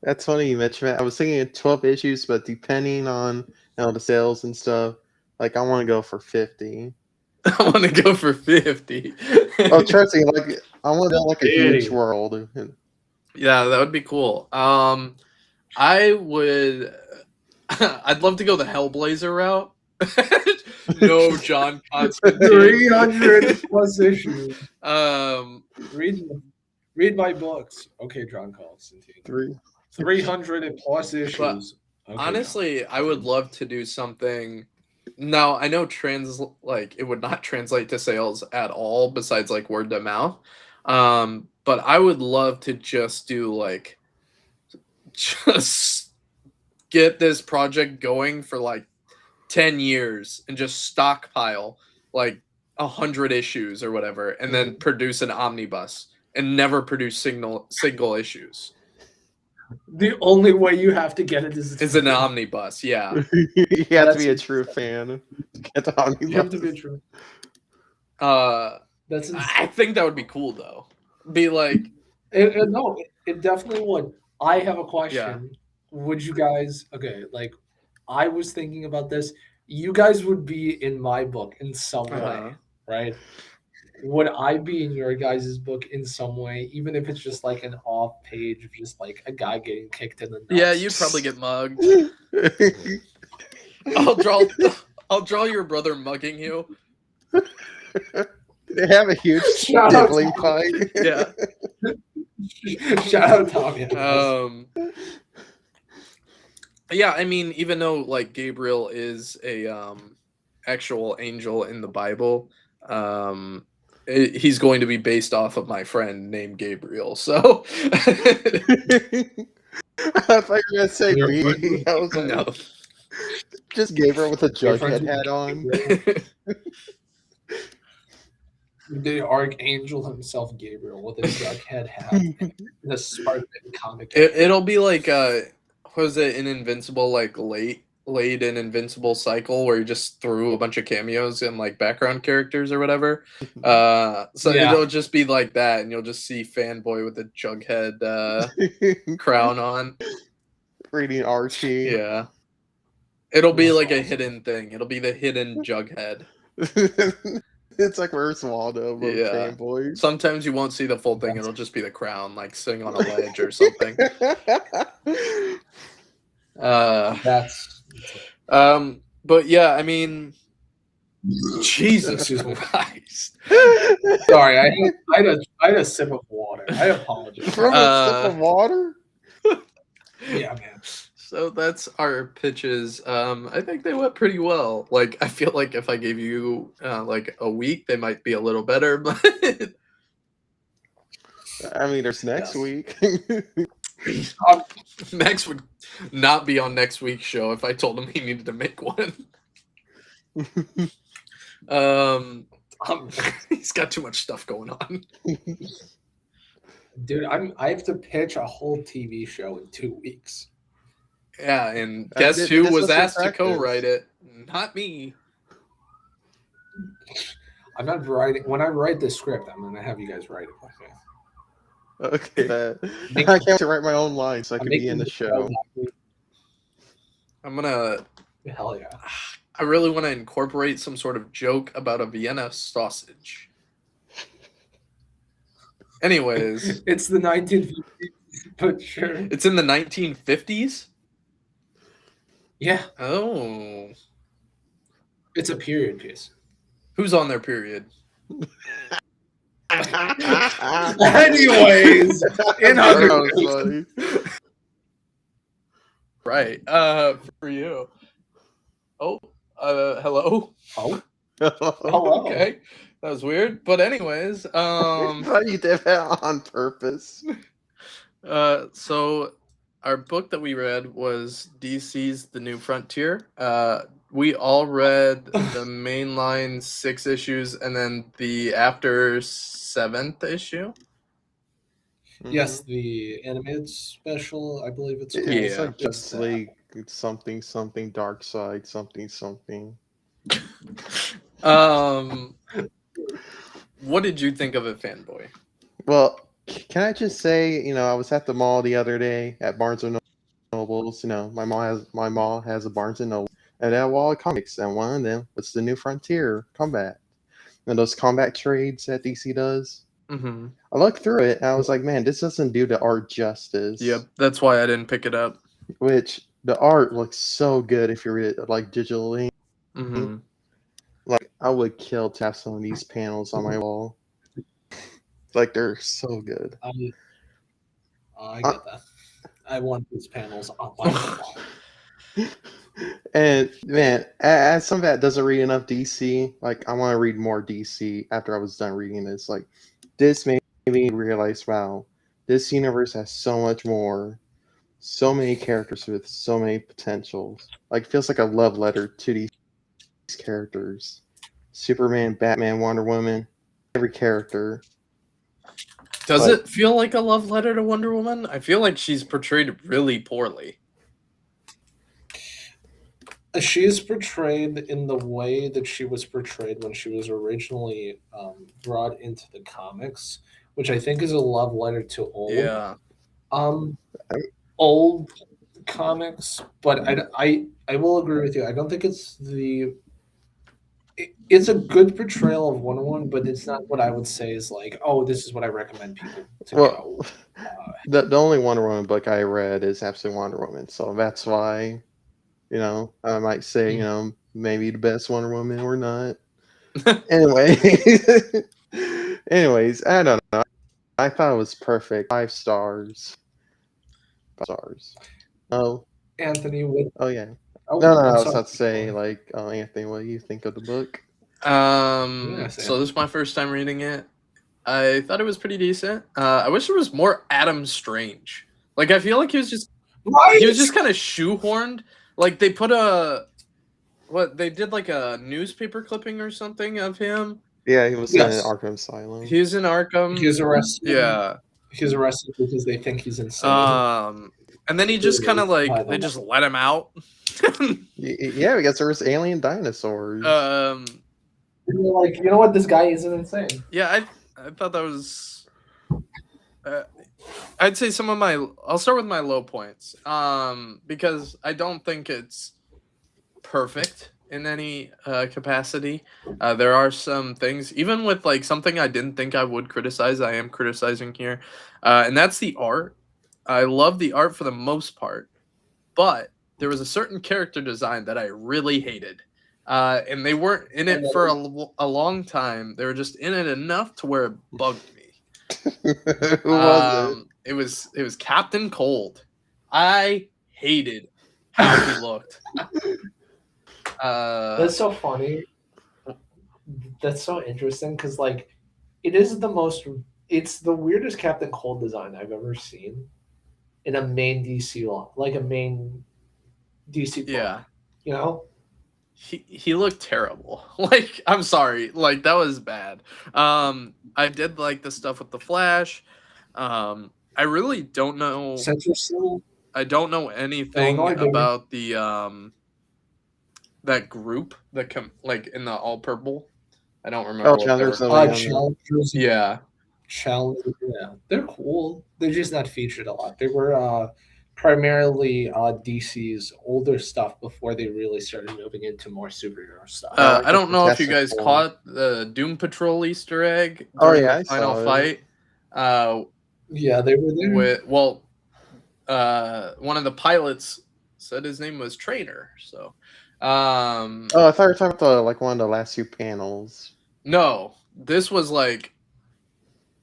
[SPEAKER 2] That's funny you mentioned that. I was thinking of 12 issues, but depending on the sales and stuff, like I want to go for 50.
[SPEAKER 1] I want to go for 50.
[SPEAKER 2] Oh, trust me, like I want to build like a huge world.
[SPEAKER 1] Yeah, that would be cool. I would. I'd love to go the Hellblazer route. No, John Constantine.
[SPEAKER 3] 300 plus issues. Read my books. Okay, John Constantine. 300 plus issues. Okay,
[SPEAKER 1] honestly, I would love to do something. Now I know it would not translate to sales at all, besides like word of mouth. But I would love to just do just get this project going for like 10 years and just stockpile like 100 issues or whatever, and then produce an omnibus and never produce single issues.
[SPEAKER 3] The only way you have to get it is
[SPEAKER 1] an omnibus. Yeah.
[SPEAKER 2] You have to be a true fan to get the omnibus.
[SPEAKER 3] You have to be true.
[SPEAKER 1] I think that would be cool though. Be like,
[SPEAKER 3] no, it definitely would. I have a question.
[SPEAKER 1] Yeah.
[SPEAKER 3] Would you guys? Okay, like I was thinking about this. You guys would be in my book in some way, right? Would I be in your guys' book in some way, even if it's just like an off page of just like a guy getting kicked in the nuts?
[SPEAKER 1] Yeah, you'd probably get mugged. I'll draw your brother mugging you.
[SPEAKER 2] They have a huge diddling fight.
[SPEAKER 1] Yeah.
[SPEAKER 3] Shout out Tommy.
[SPEAKER 1] Yeah, I mean, even though like Gabriel is a actual angel in the Bible, he's going to be based off of my friend named Gabriel. So
[SPEAKER 2] I thought you were gonna say me. I was like,
[SPEAKER 1] no.
[SPEAKER 2] Just Gabriel with a Jughead hat on.
[SPEAKER 3] The archangel himself, Gabriel, with a Jughead hat and a Spartan comic.
[SPEAKER 1] It'll be like was it an Invincible like late in Invincible cycle where you just threw a bunch of cameos and like background characters or whatever. So it'll just be like that, and you'll just see Fanboy with a Jughead crown on,
[SPEAKER 2] reading Archie.
[SPEAKER 1] Yeah. It'll be
[SPEAKER 3] That's
[SPEAKER 1] like a
[SPEAKER 3] awesome.
[SPEAKER 1] hidden thing. It'll be the hidden Jughead.
[SPEAKER 2] It's like Where's Waldo, but
[SPEAKER 1] Yeah.
[SPEAKER 2] fanboys.
[SPEAKER 1] Sometimes you won't see the full thing. It'll just be the crown, like sitting on a ledge or something.
[SPEAKER 3] That's
[SPEAKER 1] But yeah, I mean, Jesus
[SPEAKER 3] Excuse me.
[SPEAKER 1] Christ.
[SPEAKER 3] sorry. I had a sip of water. I apologize.
[SPEAKER 2] From a sip of water?
[SPEAKER 3] Yeah, man.
[SPEAKER 1] So that's our pitches. I think they went pretty well. Like, I feel like if I gave you like a week, they might be a little better. But
[SPEAKER 2] I mean, there's next
[SPEAKER 3] Yes.
[SPEAKER 2] week.
[SPEAKER 1] Max would not be on next week's show if I told him he needed to make one. He's got too much stuff going on.
[SPEAKER 3] Dude, I have to pitch a whole TV show in 2 weeks.
[SPEAKER 1] Yeah, and guess
[SPEAKER 2] This
[SPEAKER 1] who
[SPEAKER 2] was
[SPEAKER 1] was
[SPEAKER 2] your
[SPEAKER 1] asked to
[SPEAKER 2] practice.
[SPEAKER 1] co-write it? Not me.
[SPEAKER 3] I'm not writing. When I write the script, I'm gonna have you guys write it. Okay.
[SPEAKER 2] Okay. I can't write my own lines so I
[SPEAKER 3] I'm
[SPEAKER 2] can be
[SPEAKER 3] making
[SPEAKER 2] in the show.
[SPEAKER 1] I'm gonna.
[SPEAKER 3] Hell yeah.
[SPEAKER 1] I really want to incorporate some sort of joke about a Vienna sausage. Anyways,
[SPEAKER 3] It's the 1950s, but sure.
[SPEAKER 1] it's in the 1950s.
[SPEAKER 3] Yeah,
[SPEAKER 1] Oh,
[SPEAKER 3] it's a period piece.
[SPEAKER 1] who's on their period?
[SPEAKER 3] Anyways, in other
[SPEAKER 2] That was
[SPEAKER 3] news,
[SPEAKER 2] funny.
[SPEAKER 1] Right. For you. Oh. Hello.
[SPEAKER 3] oh, hello.
[SPEAKER 1] Okay. That was weird. But anyways,
[SPEAKER 2] Why you did that on purpose?
[SPEAKER 1] so our book that we read was DC's The New Frontier. We all read the mainline 6 issues and then the after 7th issue.
[SPEAKER 3] Yes, the animated special, I believe it's called.
[SPEAKER 2] It's
[SPEAKER 1] Yeah.
[SPEAKER 2] like Justice League something something Dark Side something something.
[SPEAKER 1] What did you think of it, Fanboy?
[SPEAKER 2] Well, can I just say, I was at the mall the other day at Barnes and Nobles. My mall has a Barnes and Noble, and they have a wall of comics, and one of them was the New Frontier Combat, and those combat trades that DC does.
[SPEAKER 1] Mm-hmm.
[SPEAKER 2] I looked through it, and I was like, man, this doesn't do the art justice.
[SPEAKER 1] Yep, that's why I didn't pick it up.
[SPEAKER 2] Which the art looks so good if you read it like digitally.
[SPEAKER 1] Mm-hmm.
[SPEAKER 2] Like I would kill to have some of these panels on my wall. Like they're so good.
[SPEAKER 3] I get that. I want these panels on my wall.
[SPEAKER 2] And man, as somebody that doesn't read enough DC, like I want to read more DC after I was done reading this. Like this made me realize, wow, this universe has so much more, so many characters with so many potentials. Like it feels like a love letter to these characters. Superman, Batman, Wonder Woman, every character.
[SPEAKER 1] Does
[SPEAKER 2] But-
[SPEAKER 1] it feel like a love letter to Wonder Woman? I feel like she's portrayed really poorly.
[SPEAKER 3] She is portrayed in the way that she was portrayed when she was originally brought into the comics, which I think is a love letter to old comics. But I will agree with you. I don't think it's it's a good portrayal of Wonder Woman, but it's not what I would say is like, oh, this is what I recommend people to go.
[SPEAKER 2] The only Wonder Woman book I read is Absolute Wonder Woman, so that's why, I might say, maybe the best Wonder Woman or not. Anyway, anyways, I don't know. I thought it was perfect. 5 stars. 5 stars. Oh,
[SPEAKER 3] Anthony would.
[SPEAKER 2] oh yeah.
[SPEAKER 3] Oh,
[SPEAKER 2] No,
[SPEAKER 3] I'm
[SPEAKER 2] I was
[SPEAKER 3] sorry.
[SPEAKER 2] about to say, like, Anthony, what do you think of the book?
[SPEAKER 3] Yeah,
[SPEAKER 1] So this is my first time reading it. I thought it was pretty decent. I wish there was more Adam Strange. Like I feel like he was just kind of shoehorned. Like they put they did like a newspaper clipping or something of him.
[SPEAKER 2] Yeah, he was
[SPEAKER 3] Yes.
[SPEAKER 2] in Arkham Asylum.
[SPEAKER 1] He was in Arkham.
[SPEAKER 3] He was arrested.
[SPEAKER 1] Yeah.
[SPEAKER 3] He was arrested because they think he's insane.
[SPEAKER 1] And then he just kind of
[SPEAKER 3] By
[SPEAKER 1] like
[SPEAKER 3] the
[SPEAKER 1] they just let him out.
[SPEAKER 2] Yeah, because there was alien dinosaurs.
[SPEAKER 3] And you're like, you know what? This guy isn't insane.
[SPEAKER 1] Yeah, I thought that was. I'd say some of my. I'll start with my low points. Because I don't think it's perfect in any capacity. There are some things, even with like something I didn't think I would criticize, I am criticizing here, and that's the art. I love the art for the most part, but there was a certain character design that I really hated. And they weren't in it for a long time. They were just in it enough to where it bugged me.
[SPEAKER 2] Who was
[SPEAKER 1] It was Captain Cold. I hated how he looked.
[SPEAKER 3] That's so funny. That's so interesting because like it is the most. It's the weirdest Captain Cold design I've ever seen in a main DC law, like a main DC. Book,
[SPEAKER 1] yeah.
[SPEAKER 3] you know.
[SPEAKER 1] He looked terrible. Like, I'm sorry. Like, that was bad. I did like the stuff with the Flash. I really don't know.
[SPEAKER 3] Central Cell.
[SPEAKER 1] I don't know anything
[SPEAKER 3] Illinois, baby.
[SPEAKER 1] about the that group that like in the all purple. I don't remember.
[SPEAKER 2] Oh,
[SPEAKER 1] what they
[SPEAKER 2] Challengers
[SPEAKER 1] were
[SPEAKER 2] of
[SPEAKER 1] called.
[SPEAKER 2] the
[SPEAKER 3] Challengers.
[SPEAKER 1] Yeah.
[SPEAKER 3] Challenge. Yeah, they're cool. They're just not featured a lot. They were primarily DC's older stuff before they really started moving into more superhero stuff.
[SPEAKER 1] I don't know if you guys
[SPEAKER 2] Fantastic Four.
[SPEAKER 1] caught the Doom Patrol Easter egg
[SPEAKER 2] Oh,
[SPEAKER 1] during
[SPEAKER 2] yeah,
[SPEAKER 1] the
[SPEAKER 2] I
[SPEAKER 1] final
[SPEAKER 2] saw it.
[SPEAKER 1] fight.
[SPEAKER 3] Yeah, they were there.
[SPEAKER 1] One of the pilots said his name was Trainer. So,
[SPEAKER 2] Oh, I thought you were talking about like one of the last few panels.
[SPEAKER 1] no, this was like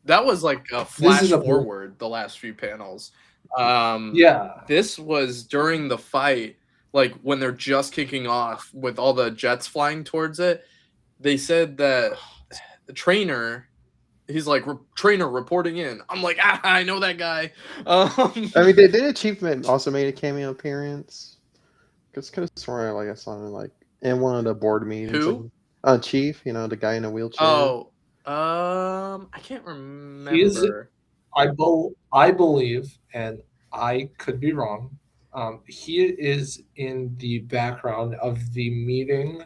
[SPEAKER 1] that was like a flash
[SPEAKER 3] is a-
[SPEAKER 1] forward. The last few panels.
[SPEAKER 3] Yeah,
[SPEAKER 1] This was during the fight, like when they're just kicking off with all the jets flying towards it. They said that the trainer, he's like, trainer reporting in. I'm like, I know that guy.
[SPEAKER 2] I mean, did Achievement also made a cameo appearance? Because could have sworn like I saw him like in one of the board meetings.
[SPEAKER 1] Who?
[SPEAKER 2] Like, Chief, you know, the guy in a wheelchair.
[SPEAKER 1] Oh, I can't remember.
[SPEAKER 3] I believe, and I could be wrong. He is in the background of the meeting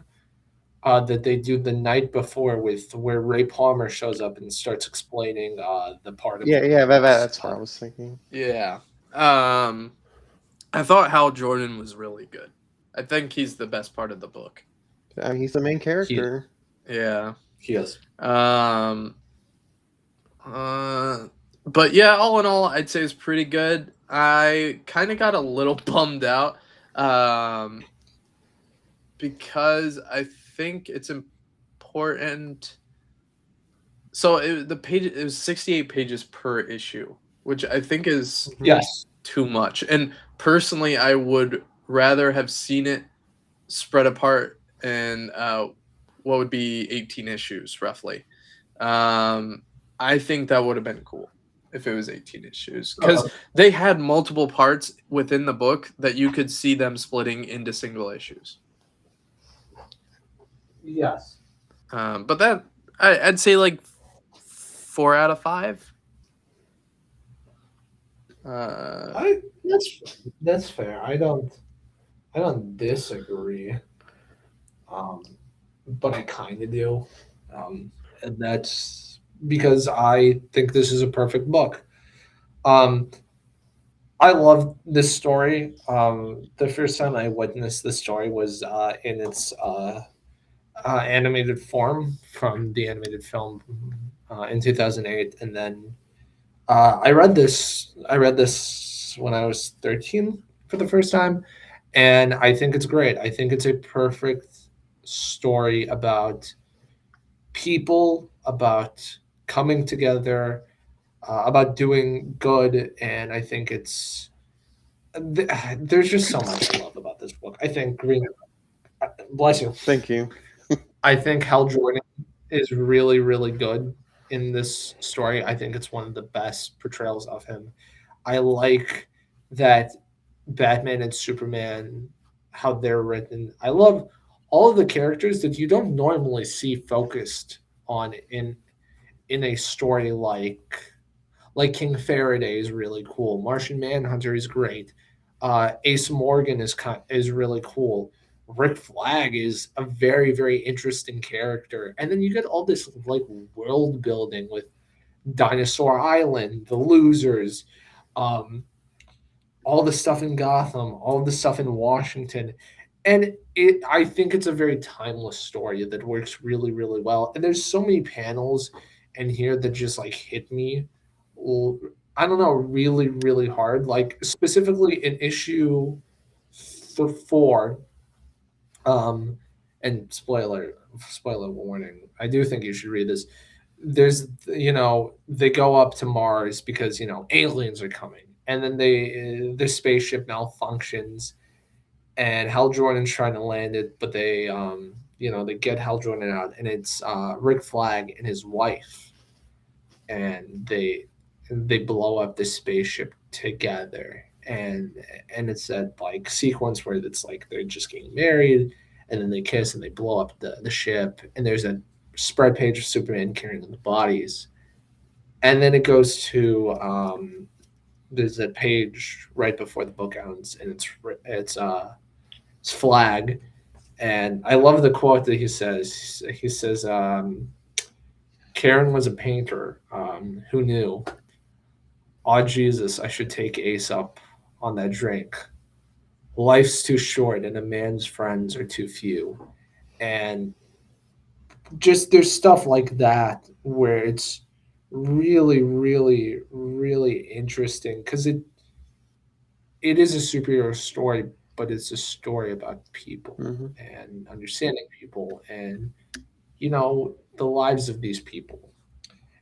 [SPEAKER 3] that they do the night before, with where Ray Palmer shows up and starts explaining the part of
[SPEAKER 2] Yeah, that's what I was thinking.
[SPEAKER 1] Yeah. I thought Hal Jordan was really good. I think he's the best part of the book.
[SPEAKER 2] I mean, he's the main character.
[SPEAKER 1] Yeah.
[SPEAKER 3] He is.
[SPEAKER 1] But yeah, all in all, I'd say it's pretty good. I kind of got a little bummed out because I think it's important. So it was 68 pages per issue, which I think is
[SPEAKER 3] Yes.
[SPEAKER 1] too much. And personally, I would rather have seen it spread apart and what would be 18 issues roughly. I think that would have been cool if it was 18 issues, because they had multiple parts within the book that you could see them splitting into single issues.
[SPEAKER 3] Yes.
[SPEAKER 1] But that I'd say like 4 out of 5.
[SPEAKER 3] That's fair. I don't disagree. But I kind of do, and that's because I think this is a perfect book. I love this story. The first time I witnessed the story was in its animated form from the animated film in 2008, and then I read this when I was 13 for the first time, and I think it's great. I think it's a perfect story about people, about coming together, about doing good, and I think there's just so much I love about this book. I think bless you.
[SPEAKER 2] Thank you.
[SPEAKER 3] I think Hal Jordan is really, really good in this story. I think it's one of the best portrayals of him. I like that Batman and Superman, how they're written. I love all of the characters that you don't normally see focused on in a story like King Faraday is really cool. Martian Manhunter is great. Ace Morgan is really cool. Rick Flag is a very, very interesting character. And then you get all this like world building with Dinosaur Island, the Losers, all the stuff in Gotham, all the stuff in Washington. and I think it's a very timeless story that works really, really well. And there's so many panels in here that just like hit me. l- I don't know, really, really hard. Like specifically in issue 4, um, and spoiler warning. I do think you should read this. There's, they go up to Mars because aliens are coming, and then the spaceship malfunctions, and Hal Jordan's trying to land it, but they get Hal Jordan out, and it's Rick Flag and his wife, and they blow up the spaceship together, and it's that like sequence where it's like they're just getting married, and then they kiss and they blow up the ship, and there's a spread page of Superman carrying the bodies, and then it goes to there's a page right before the book ends, and it's Flag, and I love the quote that he says. He says, "Karen was a painter. Who knew? Oh Jesus, I should take Ace up on that drink. Life's too short, and a man's friends are too few." And just there's stuff like that where it's really, really, really interesting because it is a superhero story, but it's a story about people
[SPEAKER 2] Hmm.
[SPEAKER 3] and understanding people and the lives of these people,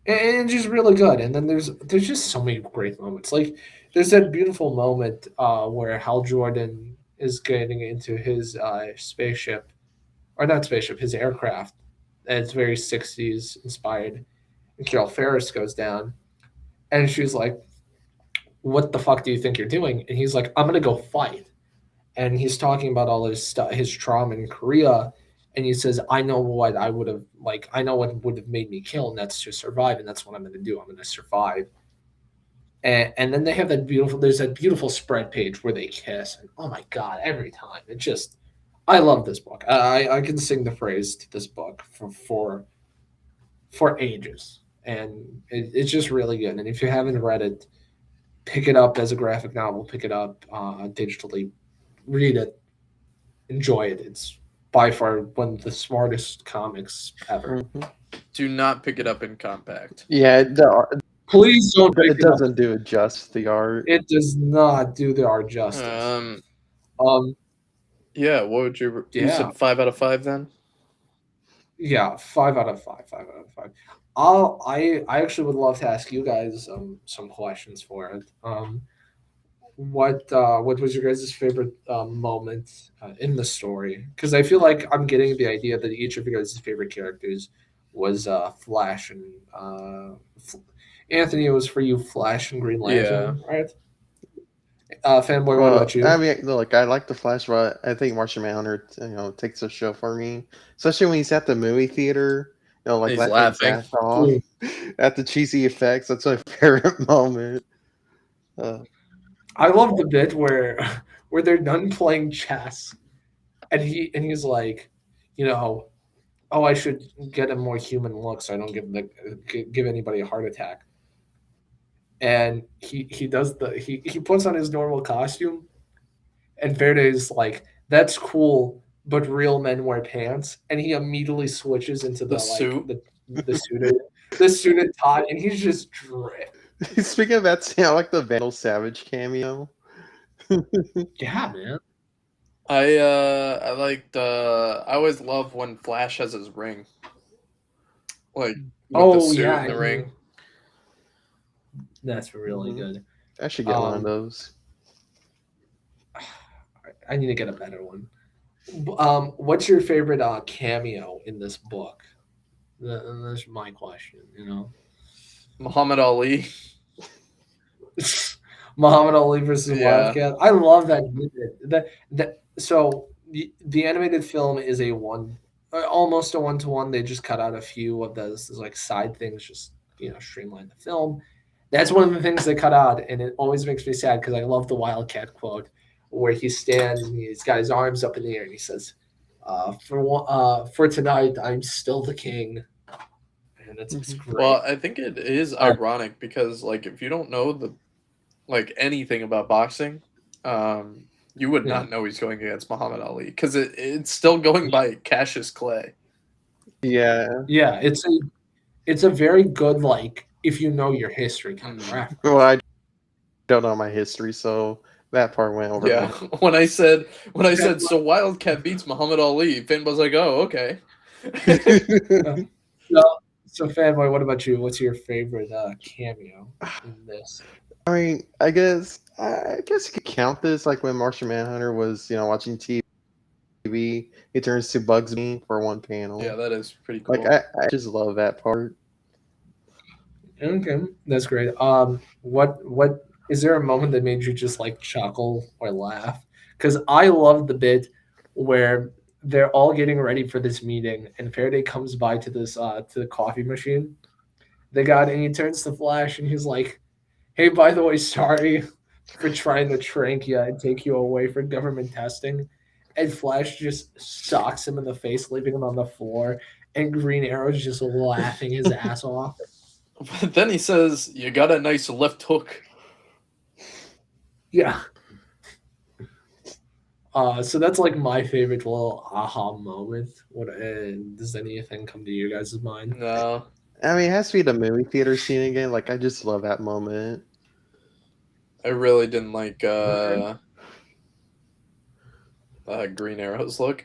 [SPEAKER 3] and just really good. And then there's just so many great moments. Like there's that beautiful moment where Hal Jordan is getting into his spaceship, or not spaceship, his aircraft. And it's very 60s inspired. And Carol Ferris goes down, and she's like, "What the fuck do you think you're doing?" And he's like, "I'm gonna go fight." And he's talking about all his stuff, his trauma in Korea, and he says, "I know what I would have like. I know what would have made me kill, and that's to survive, and that's what I'm going to do. I'm going to survive." And then they have that beautiful. There's that beautiful spread page where they kiss, and oh my god, every time it just. I love this book. I can sing the phrase to this book for ages, and it's just really good. And if you haven't read it, pick it up as a graphic novel. Pick it up digitally. Read it, enjoy it. It's by far one of the smartest comics ever.
[SPEAKER 2] Hmm.
[SPEAKER 1] Do not pick it up in compact.
[SPEAKER 2] Yeah,
[SPEAKER 3] Please don't pick
[SPEAKER 2] it
[SPEAKER 3] it up.
[SPEAKER 2] doesn't do it justice, the art.
[SPEAKER 3] It does not do the art justice. Um,
[SPEAKER 1] Yeah, what would you
[SPEAKER 3] Yeah.
[SPEAKER 1] said 5 out of 5 then?
[SPEAKER 3] yeah, 5 out of 5. 5 out of 5. I actually would love to ask you guys some questions for it. What was your guys' favorite moment in the story? Because I feel like I'm getting the idea that each of your guys' favorite characters was Flash and Anthony. It was for you, Flash and Green Lantern, right? Fanboy, what
[SPEAKER 2] Well,
[SPEAKER 3] about you?
[SPEAKER 2] I mean, look, I like the Flash, but I think Martian Manhunter, takes the show for me, especially when he's at the movie theater. Like
[SPEAKER 1] He's
[SPEAKER 2] letting
[SPEAKER 1] laughing.
[SPEAKER 2] his ass off at the cheesy effects. That's my favorite moment.
[SPEAKER 3] I love the bit where where they're done playing chess, and he's like, oh, I should get a more human look so I don't give anybody a heart attack. And he does he puts on his normal costume, and Verde's like, "That's cool, but real men wear pants." And he immediately switches into
[SPEAKER 1] The
[SPEAKER 3] the
[SPEAKER 1] suit.
[SPEAKER 3] the suited tie, and he's just dripped.
[SPEAKER 2] Speaking of that, I like the Vandal Savage cameo.
[SPEAKER 3] Yeah, man.
[SPEAKER 1] I liked I always love when Flash has his ring. Like with the suit and the ring.
[SPEAKER 3] That's really
[SPEAKER 2] Mhm.
[SPEAKER 3] good.
[SPEAKER 2] I should get one of those.
[SPEAKER 3] I need to get a better one. What's your favorite cameo in this book? That's my question.
[SPEAKER 1] Muhammad Ali.
[SPEAKER 3] Muhammad Ali versus
[SPEAKER 1] Yeah.
[SPEAKER 3] Wildcat. I love that. So the animated film is almost a 1-to-1. They just cut out a few of those like side things, just streamline the film. That's one of the things they cut out, and it always makes me sad because I love the Wildcat quote where he stands and he's got his arms up in the air and he says, "For tonight, I'm still the king." And it's great.
[SPEAKER 1] Well, I think it is ironic because like if you don't know anything about boxing, You would
[SPEAKER 3] Yeah.
[SPEAKER 1] not know he's going against Muhammad Ali because it's still going by Cassius Clay.
[SPEAKER 2] Yeah.
[SPEAKER 3] Yeah, it's a very good, like, if you know your history kind of reference.
[SPEAKER 2] Well, I don't know my history, so that part went over.
[SPEAKER 1] Yeah,
[SPEAKER 2] my-
[SPEAKER 1] when I said so Wildcat beats Muhammad Ali, Finn was like, oh, okay.
[SPEAKER 3] So, fanboy, what about you? What's your favorite cameo in this?
[SPEAKER 2] I mean, I guess you could count this like when Martian Manhunter was, watching TV. He turns to Bugsy for one panel.
[SPEAKER 1] Yeah, that is pretty cool.
[SPEAKER 2] Like I just love that part.
[SPEAKER 3] Okay, that's great. What is there a moment that made you just like chuckle or laugh? Because I love the bit where they're all getting ready for this meeting, and Faraday comes by to this to the coffee machine. The guy, and he turns to Flash, and he's like, "Hey, by the way, sorry for trying to trank you and take you away for government testing." And Flash just socks him in the face, leaving him on the floor, and Green Arrow's just laughing his ass off.
[SPEAKER 1] But then he says, you got a nice left hook.
[SPEAKER 3] Yeah. So that's like my favorite little aha moment. What does anything come to you guys' mind?
[SPEAKER 1] No.
[SPEAKER 2] I mean, it has to be the movie theater scene again. Like I just love that moment.
[SPEAKER 1] I really didn't like Green Arrow's look.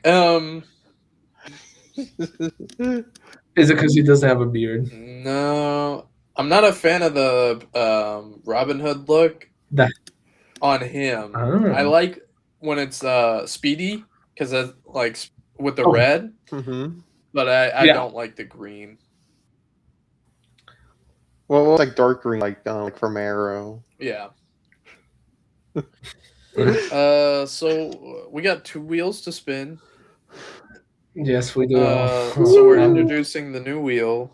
[SPEAKER 3] Is it because he doesn't have a beard?
[SPEAKER 1] No. I'm not a fan of the Robin Hood look on him.
[SPEAKER 3] Oh.
[SPEAKER 1] I like when it's Speedy because that's like with the
[SPEAKER 3] Oh.
[SPEAKER 1] red,
[SPEAKER 2] Mm-hmm.
[SPEAKER 1] but I
[SPEAKER 3] Yeah.
[SPEAKER 1] don't like the green.
[SPEAKER 2] Well, like dark green, like from Arrow.
[SPEAKER 1] Yeah. So we got 2 wheels to spin.
[SPEAKER 3] Yes, we do.
[SPEAKER 1] So we're introducing the new wheel.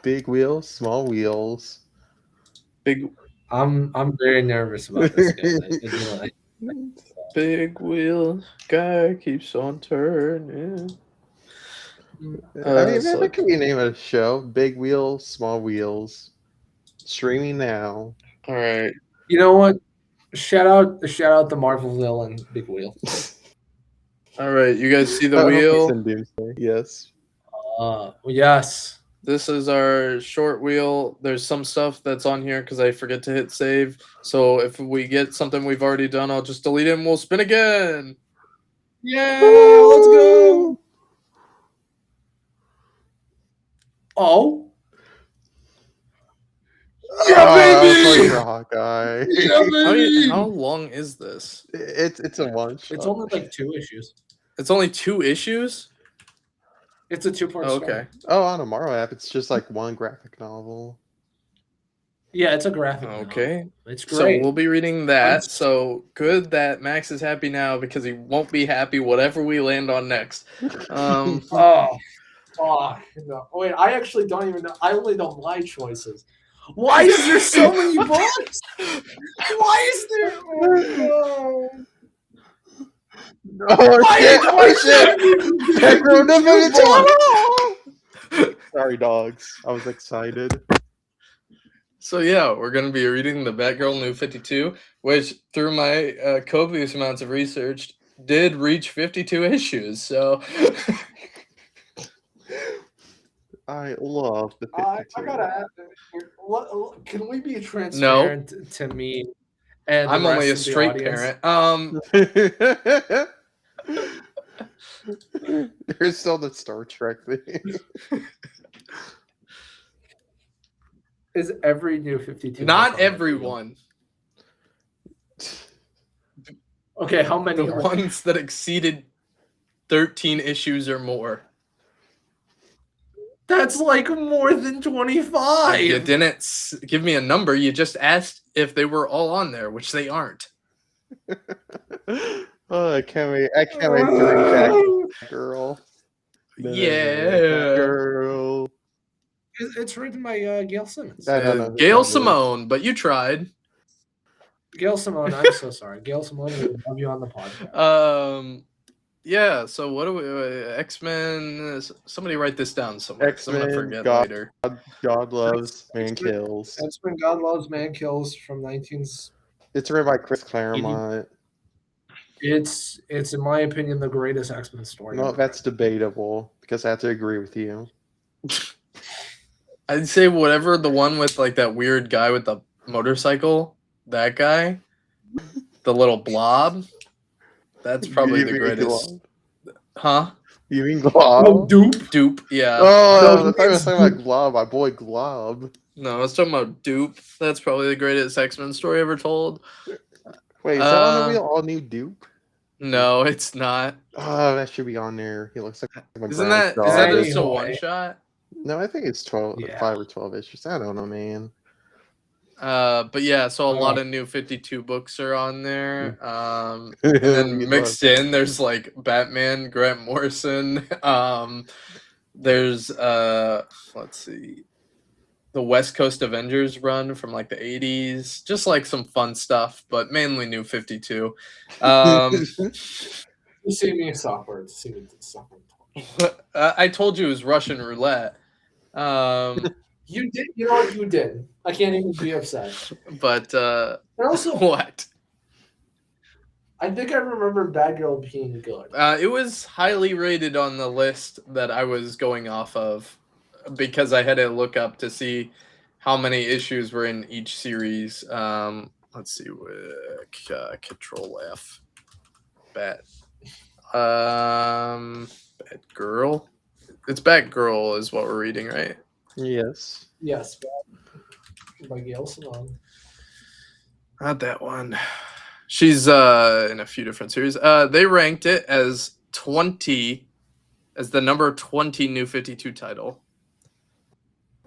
[SPEAKER 2] Big wheels, small wheels.
[SPEAKER 1] Big
[SPEAKER 3] I'm very nervous about this guy.
[SPEAKER 1] big wheel guy keeps on turning.
[SPEAKER 2] I mean,
[SPEAKER 1] so-
[SPEAKER 2] that could be the name of the show. Big wheels, small wheels. Streaming now.
[SPEAKER 1] All right.
[SPEAKER 3] You know what? Shout out the Marvel villain, Big Wheel.
[SPEAKER 1] All right. You guys see the
[SPEAKER 2] Oh, he's
[SPEAKER 1] wheel?
[SPEAKER 2] in Doomsday. Yes.
[SPEAKER 3] Yes.
[SPEAKER 1] This is our short wheel. There's some stuff that's on here because I forget to hit save. So if we get something we've already done, I'll just delete it and we'll spin again.
[SPEAKER 3] Yeah, let's go. Oh. Yeah, baby!
[SPEAKER 2] For Hawkeye.
[SPEAKER 3] Yeah,
[SPEAKER 1] How long is this?
[SPEAKER 2] It's a one shot.
[SPEAKER 3] It's only like 2 issues.
[SPEAKER 1] It's only 2 issues?
[SPEAKER 3] It's a 2-part story.
[SPEAKER 1] Okay.
[SPEAKER 2] Oh, on a Marvel app, it's just like one graphic novel.
[SPEAKER 3] Yeah, it's a graphic novel.
[SPEAKER 1] Okay.
[SPEAKER 3] It's
[SPEAKER 1] So
[SPEAKER 3] great.
[SPEAKER 1] we'll be reading that. So good that Max is happy now because he won't be happy whatever we land on next.
[SPEAKER 3] Oh, fuck. No. Wait, I actually don't even know. I only know my choices. Why is there so many books? Why is there? Oh, no.
[SPEAKER 2] Oh
[SPEAKER 3] Why
[SPEAKER 2] shit!
[SPEAKER 3] is
[SPEAKER 2] Oh shit!
[SPEAKER 3] there
[SPEAKER 2] Backroom
[SPEAKER 3] two
[SPEAKER 2] number 2! Sorry, dogs. I was excited.
[SPEAKER 1] So yeah, we're gonna be reading the Batgirl New 52, which through my copious amounts of research did reach 52 issues. So
[SPEAKER 2] I love the 52.
[SPEAKER 3] I gotta ask. Can we be transparent to me? And
[SPEAKER 1] I'm
[SPEAKER 3] the
[SPEAKER 1] only a
[SPEAKER 3] rest of the
[SPEAKER 1] straight
[SPEAKER 3] audience?
[SPEAKER 1] parent.
[SPEAKER 2] There's still the Star Trek thing.
[SPEAKER 3] Is every New 52?
[SPEAKER 1] Not
[SPEAKER 3] book on the
[SPEAKER 1] everyone.
[SPEAKER 3] field? Okay, how many?
[SPEAKER 1] The
[SPEAKER 3] are
[SPEAKER 1] ones that exceeded 13 issues or more.
[SPEAKER 3] That's like more than 25.
[SPEAKER 1] You didn't give me a number. You just asked if they were all on there, which they aren't.
[SPEAKER 2] Oh, I can't wait! I can't wait to read that girl.
[SPEAKER 1] Yeah.
[SPEAKER 2] Girl.
[SPEAKER 3] It's written by Gail Simmons.
[SPEAKER 2] I don't know who
[SPEAKER 1] Gail
[SPEAKER 2] that is.
[SPEAKER 1] Simone, but you tried.
[SPEAKER 3] Gail Simone, I'm so sorry. Gail Simone, we love you on the podcast.
[SPEAKER 1] Yeah. So what do we? X-Men. Somebody write this down somewhere. 'Cause I'm gonna
[SPEAKER 2] X-Men,
[SPEAKER 1] forget
[SPEAKER 2] God.
[SPEAKER 1] later.
[SPEAKER 2] God loves, man kills.
[SPEAKER 3] That's when God Loves Man Kills from 19.
[SPEAKER 2] It's written by Chris Claremont.
[SPEAKER 3] It's in my opinion the greatest X-Men story.
[SPEAKER 2] No,
[SPEAKER 3] ever
[SPEAKER 2] that's
[SPEAKER 3] written.
[SPEAKER 2] debatable because I have to agree with you.
[SPEAKER 1] I'd say whatever the one with like that weird guy with the motorcycle, that guy, the little blob. That's probably
[SPEAKER 2] You
[SPEAKER 1] the
[SPEAKER 2] mean
[SPEAKER 1] greatest.
[SPEAKER 2] Glob?
[SPEAKER 1] Huh?
[SPEAKER 2] You mean
[SPEAKER 3] Oh,
[SPEAKER 2] Glob?
[SPEAKER 3] Dupe.
[SPEAKER 1] Dupe, yeah.
[SPEAKER 2] Oh,
[SPEAKER 3] No,
[SPEAKER 2] I thought you were
[SPEAKER 3] it's
[SPEAKER 2] talking about Glob, my boy Glob.
[SPEAKER 1] No, I was talking about Dupe. That's probably the greatest X-Men story ever told.
[SPEAKER 2] Wait, is that on the wheel? All new dupe?
[SPEAKER 1] No, it's not.
[SPEAKER 2] Oh, that should be on there. He looks like a
[SPEAKER 1] Isn't
[SPEAKER 2] brown
[SPEAKER 1] that is that
[SPEAKER 2] dog.
[SPEAKER 1] just a
[SPEAKER 3] Anyway.
[SPEAKER 1] one shot?
[SPEAKER 2] No, I think it's 12,
[SPEAKER 3] Yeah.
[SPEAKER 2] 5 or 12 issues. I don't know, man.
[SPEAKER 1] But yeah, so a lot
[SPEAKER 3] Alright.
[SPEAKER 1] of new 52 books are on there. And
[SPEAKER 2] We
[SPEAKER 1] then
[SPEAKER 2] love-
[SPEAKER 1] mixed in, there's like Batman, Grant Morrison. There's let's see, the West Coast Avengers run from like the 80s, just like some fun stuff, but mainly new 52.
[SPEAKER 3] You see me software. See me software.
[SPEAKER 1] I told you it was Russian roulette.
[SPEAKER 3] You did. You know what you did. I can't even be upset.
[SPEAKER 1] But
[SPEAKER 3] And also,
[SPEAKER 1] what?
[SPEAKER 3] I think I remember Batgirl being good.
[SPEAKER 1] It was highly rated on the list that I was going off of because I had to look up to see how many issues were in each series. Let's see, Control F, Bat, Batgirl. It's Batgirl is what we're reading, right?
[SPEAKER 2] Yes.
[SPEAKER 3] Yes, by Gail Simone.
[SPEAKER 1] Not that one. She's in a few different series. They ranked it as 20, as the number 20 New 52 title.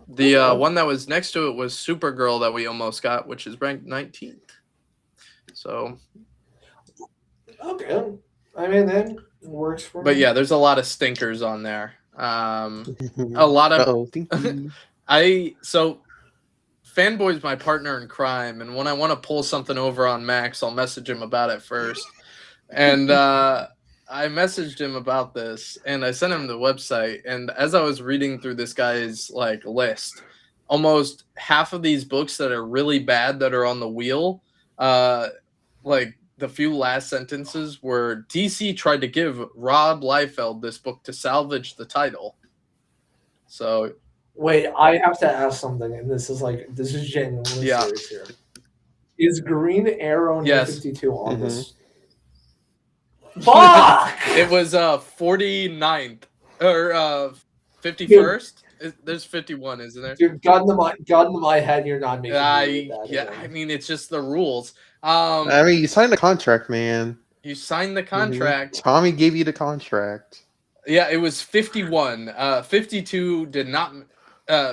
[SPEAKER 1] The one that was next to it was Supergirl that we almost got, which is ranked 19th. So,
[SPEAKER 3] Okay, I mean that works for me.
[SPEAKER 1] but yeah, there's a lot of stinkers on there. A lot of
[SPEAKER 2] Uh-oh, thinky.
[SPEAKER 1] Fanboy's my partner in crime, and when I want to pull something over on Max, I'll message him about it first. And I messaged him about this, and I sent him the website. And as I was reading through this guy's like list, almost half of these books that are really bad that are on the wheel, like the few last sentences were DC tried to give Rob Liefeld this book to salvage the title. So
[SPEAKER 3] Wait, I have to ask something, and this is genuinely
[SPEAKER 1] Yeah.
[SPEAKER 3] serious here. Is Green Arrow
[SPEAKER 1] Yes.
[SPEAKER 3] 52 on
[SPEAKER 2] Mhm.
[SPEAKER 3] this? Fuck!
[SPEAKER 1] it was 49th or 51st. There's 51, isn't there?
[SPEAKER 3] Dude, gun to my head, you're not making me read that
[SPEAKER 1] Yeah,
[SPEAKER 3] again.
[SPEAKER 1] I mean it's just the rules.
[SPEAKER 2] I mean, you signed the contract, man.
[SPEAKER 1] You signed the
[SPEAKER 2] Mhm.
[SPEAKER 1] contract.
[SPEAKER 2] Tommy gave you the contract.
[SPEAKER 1] Yeah, it was 51. 52 did not.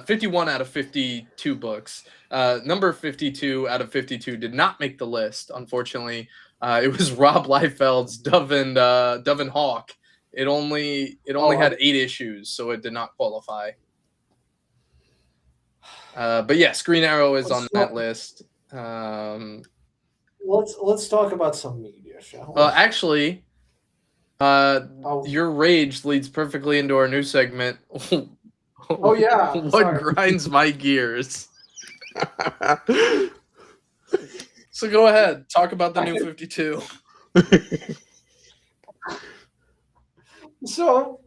[SPEAKER 1] 51 out of 52 books. Number 52 out of 52 did not make the list. Unfortunately, it was Rob Liefeld's Dove and Hawk. It only had 8 issues, so it did not qualify. But yes, Green Arrow is on that list.
[SPEAKER 3] Let's talk about some media, shall we?
[SPEAKER 1] Actually, your rage leads perfectly into our new segment.
[SPEAKER 3] Oh, yeah,
[SPEAKER 1] What
[SPEAKER 3] sorry.
[SPEAKER 1] grinds my gears? So go ahead, talk about the new 52.
[SPEAKER 3] So,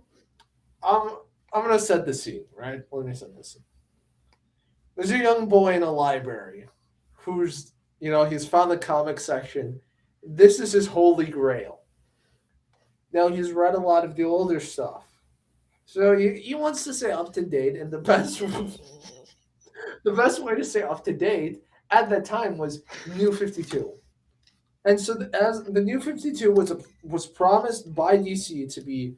[SPEAKER 3] I'm gonna set the scene, right? Let me set the scene. There's a young boy in a library who's, he's found the comic section. This is his holy grail. Now, he's read a lot of the older stuff. So he wants to stay up to date, and the best way to stay up to date at that time was New 52. And so as the New 52 was promised by DC to be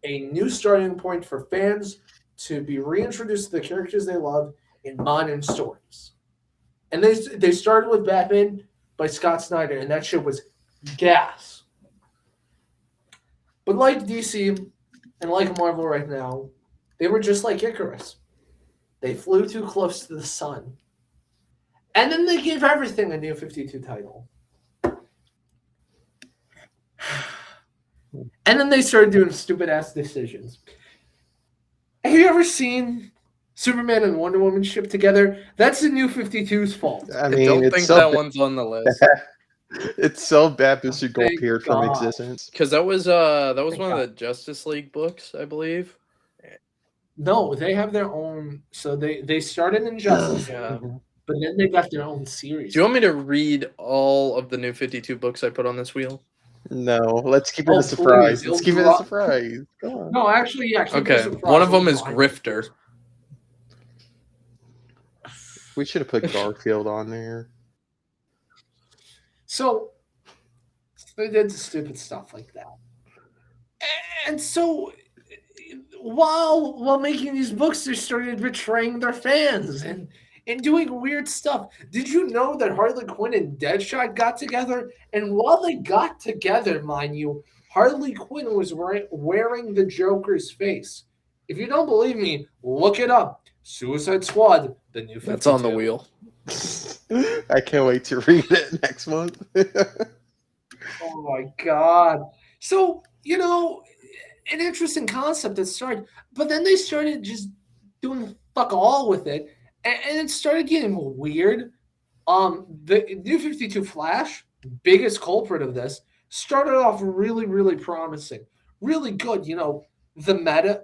[SPEAKER 3] a new starting point for fans to be reintroduced to the characters they love in modern stories. And they started with Batman by Scott Snyder, and that shit was gas. But like DC and like Marvel right now, they were just like Icarus. They flew too close to the sun. And then they gave everything a New 52 title. And then they started doing stupid ass decisions. Have you ever seen Superman and Wonder Woman ship together. That's the New 52's fault.
[SPEAKER 2] I
[SPEAKER 1] I
[SPEAKER 2] mean,
[SPEAKER 1] don't
[SPEAKER 2] it's
[SPEAKER 1] think
[SPEAKER 2] so
[SPEAKER 1] that
[SPEAKER 2] bad.
[SPEAKER 1] one's on the list.
[SPEAKER 2] It's so bad this should go
[SPEAKER 3] Thank
[SPEAKER 2] appeared from
[SPEAKER 3] God.
[SPEAKER 2] existence.
[SPEAKER 1] Because that was one
[SPEAKER 3] God.
[SPEAKER 1] of the Justice League books, I believe.
[SPEAKER 3] No, they have their own. So they started in Justice,
[SPEAKER 1] Yeah.
[SPEAKER 3] but then they got their own series.
[SPEAKER 1] Do you want me to read all of the New 52 books I put on this wheel?
[SPEAKER 2] No, let's keep it
[SPEAKER 3] Oh,
[SPEAKER 2] a surprise.
[SPEAKER 3] please,
[SPEAKER 2] Let's
[SPEAKER 3] it'll
[SPEAKER 2] keep it a
[SPEAKER 3] drop-
[SPEAKER 2] surprise. Come on.
[SPEAKER 3] No, actually, yeah. keep it a
[SPEAKER 1] Okay,
[SPEAKER 3] surprise.
[SPEAKER 1] one of them
[SPEAKER 3] It'll
[SPEAKER 1] is
[SPEAKER 3] grind
[SPEAKER 1] Grifter.
[SPEAKER 3] it.
[SPEAKER 2] We should have put Garfield on there.
[SPEAKER 3] So they did stupid stuff like that, and so while making these books, they started betraying their fans and doing weird stuff. Did you know that Harley Quinn and Deadshot got together? And while they got together, mind you, Harley Quinn was wearing the Joker's face. If you don't believe me, look it up. Suicide Squad, the New 52.
[SPEAKER 1] That's on the wheel.
[SPEAKER 2] I can't wait to read it next month.
[SPEAKER 3] Oh my god. So, an interesting concept that started, but then they started just doing fuck all with it, and it started getting weird. The New 52 Flash, biggest culprit of this, started off really, really promising, really good. The meta,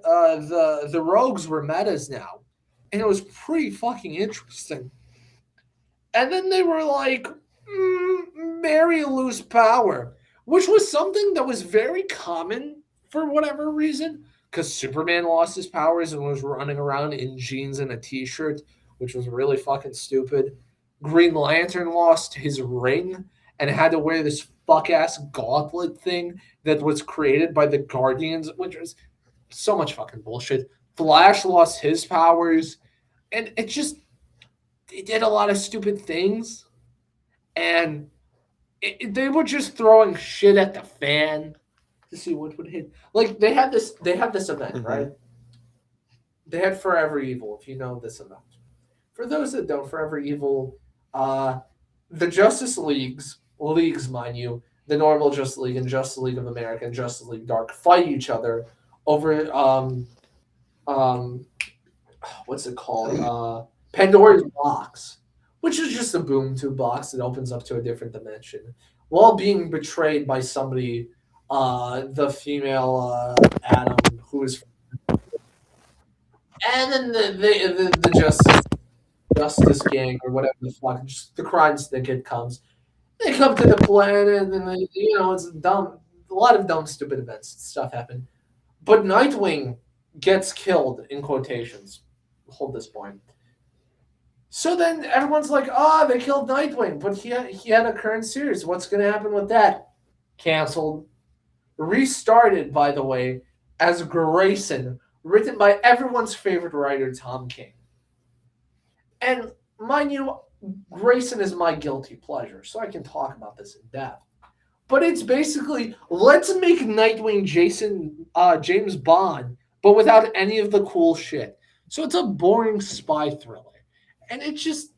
[SPEAKER 3] the rogues were metas now, and it was pretty fucking interesting. And then they were like, Mary lose power, which was something that was very common for whatever reason, because Superman lost his powers and was running around in jeans and a t-shirt, which was really fucking stupid. Green Lantern lost his ring and had to wear this fuck-ass gauntlet thing that was created by the Guardians, which was so much fucking bullshit. Flash lost his powers, and it did a lot of stupid things, and they were just throwing shit at the fan to see what would hit. Like they had this event,
[SPEAKER 2] Mhm.
[SPEAKER 3] right? They had Forever Evil, if you know this event. For those that don't, Forever Evil, the Justice Leagues, mind you, the normal Justice League and Justice League of America and Justice League Dark fight each other over what's it called? Pandora's box, which is just a boom tube box that opens up to a different dimension, while being betrayed by somebody, the female Adam, who is, and then the Justice Gang or whatever the fuck, just the crime syndicate comes. They come to the planet, and then it's dumb. A lot of dumb, stupid events, stuff happen. But Nightwing gets killed in quotations. Hold this point. So then everyone's like, they killed Nightwing, but he had a current series. What's going to happen with that? Canceled. Restarted, by the way, as Grayson, written by everyone's favorite writer, Tom King. And mind you, Grayson is my guilty pleasure, so I can talk about this in depth. But it's basically, let's make Nightwing James Bond, but without any of the cool shit. So it's a boring spy thriller. And it's just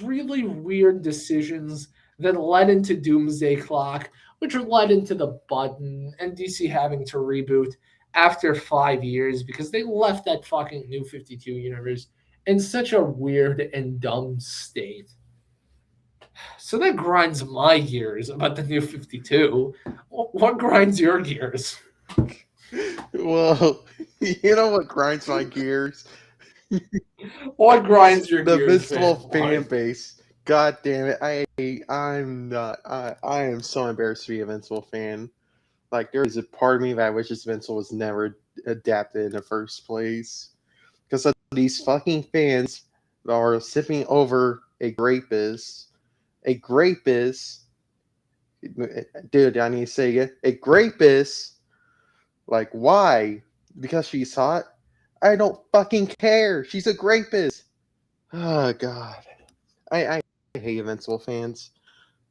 [SPEAKER 3] really weird decisions that led into Doomsday Clock, which led into the Button, and DC having to reboot after 5 years because they left that fucking New 52 universe in such a weird and dumb state. So that grinds my gears about the New 52. What grinds your gears?
[SPEAKER 2] Well, you know what grinds my gears?
[SPEAKER 3] What grinds your
[SPEAKER 2] The
[SPEAKER 3] gears?
[SPEAKER 2] Invincible fan base. God damn it! I am so embarrassed to be a Invincible fan. Like there is a part of me that wishes Invincible was never adapted in the first place because of these fucking fans that are sipping over a grapist. A grapist, dude. I need to say it. A grapist. Like why? Because she's hot. I don't fucking care. She's a rapist. Oh god. I hate Invincible fans.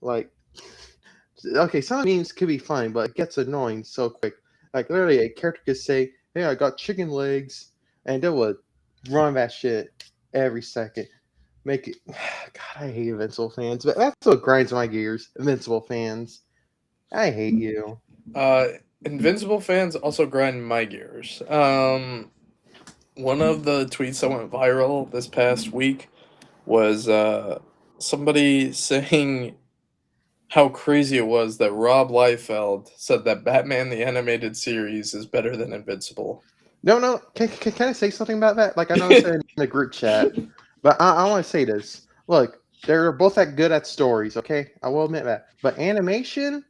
[SPEAKER 2] Like okay, some memes could be funny, but it gets annoying so quick. Like literally a character could say, hey, I got chicken legs, and they would run that shit every second. Make it God, I hate Invincible fans. But that's what grinds my gears. Invincible fans. I hate you.
[SPEAKER 1] Invincible fans also grind my gears. one of the tweets that went viral this past week was somebody saying how crazy it was that Rob Liefeld said that Batman the Animated Series is better than Invincible.
[SPEAKER 2] No. Can I say something about that? Like, I know I said in the group chat, but I want to say this. Look, they're both that good at stories, okay? I will admit that. But animation,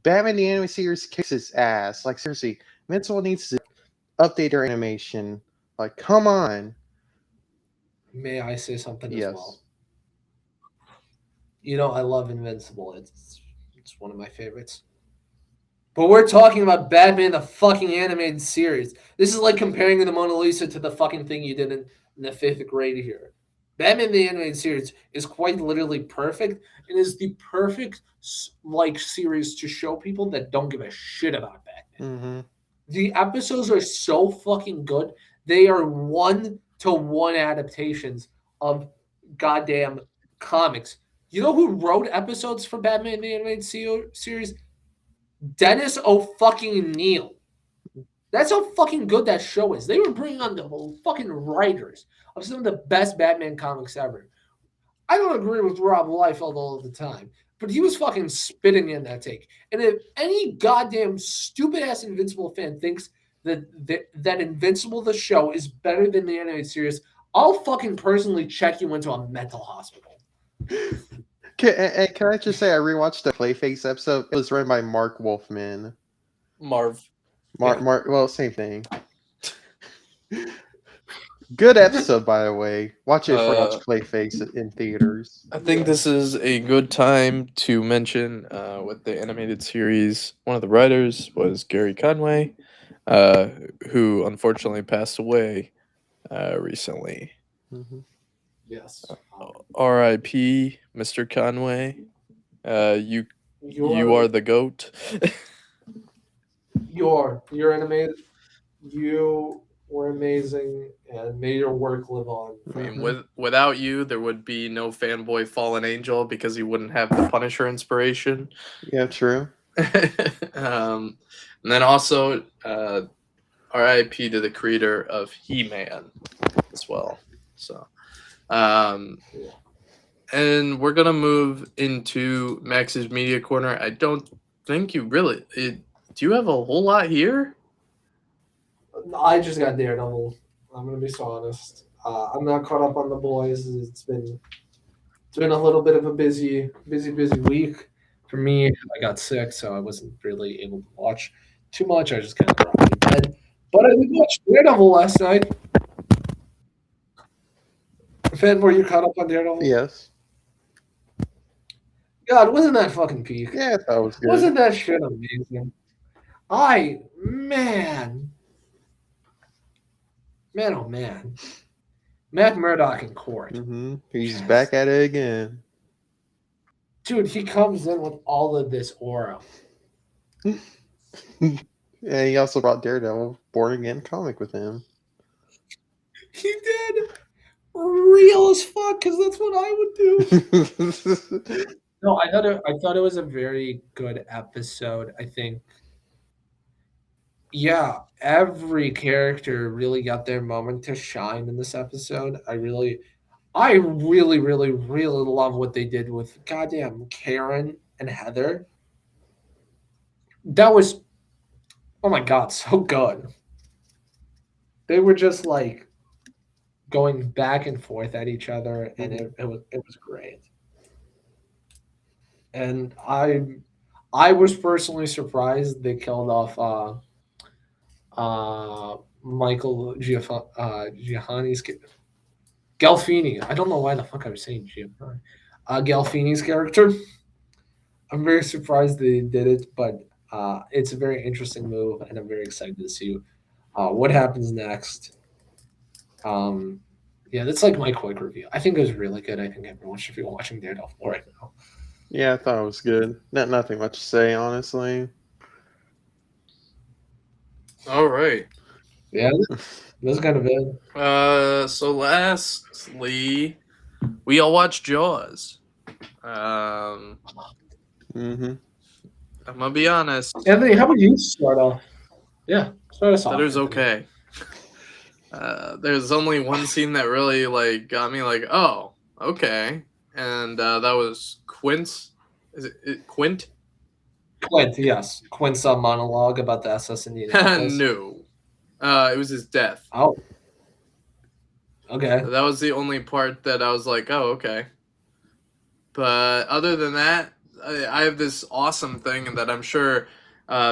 [SPEAKER 2] Batman the Animated Series kicks its ass. Like, seriously, Invincible needs to update their animation. Like, come on.
[SPEAKER 3] May I say something as
[SPEAKER 2] Yes.
[SPEAKER 3] well? You know, I love Invincible. It's one of my favorites. But we're talking about Batman the fucking animated series. This is like comparing the Mona Lisa to the fucking thing you did in the fifth grade here. Batman the animated series is quite literally perfect and is the perfect like series to show people that don't give a shit about Batman.
[SPEAKER 2] Mm-hmm.
[SPEAKER 3] The episodes are so fucking good. They are 1-to-1 adaptations of goddamn comics. You know who wrote episodes for Batman the Animated Series? Dennis fucking Neal. That's how fucking good that show is. They were bringing on the whole fucking writers of some of the best Batman comics ever. I don't agree with Rob Liefeld all of the time, but he was fucking spitting in that take. And if any goddamn stupid ass Invincible fan thinks that Invincible the show is better than the animated series, I'll fucking personally check you into a mental hospital.
[SPEAKER 2] Can I just say I rewatched the Clayface episode? It was written by Mark Wolfman.
[SPEAKER 1] Marv.
[SPEAKER 2] Mark. Well, same thing. Good episode, by the way. Watch it for watch Clayface in theaters.
[SPEAKER 1] I think this is a good time to mention with the animated series, one of the writers was Gary Conway, who unfortunately passed away recently.
[SPEAKER 2] Mm-hmm.
[SPEAKER 3] Yes.
[SPEAKER 1] R.I.P. Mr. Conway. You are the GOAT.
[SPEAKER 3] You're animated. You were amazing, and may your work live on.
[SPEAKER 1] I mean, without you, there would be no Fanboy Fallen Angel because he wouldn't have the Punisher inspiration.
[SPEAKER 2] Yeah, true.
[SPEAKER 1] And then also, R.I.P. to the creator of He-Man as well. So, and we're gonna move into Max's Media Corner. I don't think you really. Do you have a whole lot here?
[SPEAKER 3] I just got Daredevil. I'm gonna be so honest. I'm not caught up on the boys. It's been a little bit of a busy week for me. I got sick, so I wasn't really able to watch too much. I just kind of dropped in bed. But I did watch Daredevil last night. Fan, were you caught up on Daredevil?
[SPEAKER 2] Yes.
[SPEAKER 3] God, wasn't that fucking peak?
[SPEAKER 2] Yeah, I thought it was good.
[SPEAKER 3] Wasn't that shit amazing? Man, oh man. Matt Murdock in court.
[SPEAKER 2] Mm-hmm. He's back at it again.
[SPEAKER 3] Dude, he comes in with all of this aura.
[SPEAKER 2] And he also brought Daredevil Born Again comic with him.
[SPEAKER 3] He did. Real as fuck, because that's what I would do. No, I thought it was a very good episode. I think, yeah, every character really got their moment to shine in this episode. I really love what they did with goddamn Karen and Heather. That was, oh my god, so good. They were just like going back and forth at each other, and it was great. And I was personally surprised they killed off Michael Giovanni's Gandolfini. I don't know why the fuck I was saying Giovanni. Gandolfini's character. I'm very surprised they did it, but it's a very interesting move, and I'm very excited to see what happens next. Yeah, that's like my quick review. I think it was really good. I think everyone should be watching Daredevil right now.
[SPEAKER 2] Yeah, I thought it was good. Nothing much to say, honestly.
[SPEAKER 1] All right.
[SPEAKER 3] Yeah, that's kind of it.
[SPEAKER 1] So lastly, we all watched Jaws.
[SPEAKER 2] Mm-hmm.
[SPEAKER 1] I'm gonna be honest.
[SPEAKER 3] Anthony, how about you start off? Yeah, start us off.
[SPEAKER 1] That is
[SPEAKER 3] Anthony.
[SPEAKER 1] okay. There's only one scene that really like got me like, oh, okay, and that was Quint's. Is it Quint?
[SPEAKER 3] Quint, yes. Quint's monologue about the SS Indianapolis.
[SPEAKER 1] No, it was his death.
[SPEAKER 3] Oh. Okay.
[SPEAKER 1] That was the only part that I was like, oh, okay. But other than that, I have this awesome thing that I'm sure,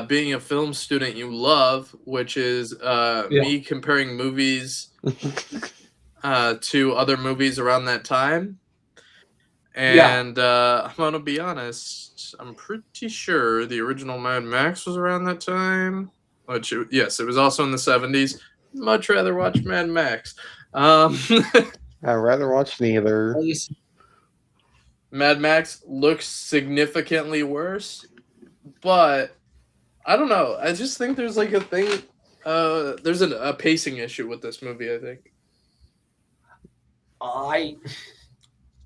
[SPEAKER 1] being a film student, you love, which is
[SPEAKER 3] Yeah.
[SPEAKER 1] me comparing movies to other movies around that time. And I'm gonna be honest, I'm pretty sure the original Mad Max was around that time. Which, yes, it was also in the 70s. Much rather watch Mad Max.
[SPEAKER 2] I'd rather watch neither.
[SPEAKER 3] At least
[SPEAKER 1] Mad Max looks significantly worse, but I don't know. I just think there's like a thing. There's a pacing issue with this movie. I think.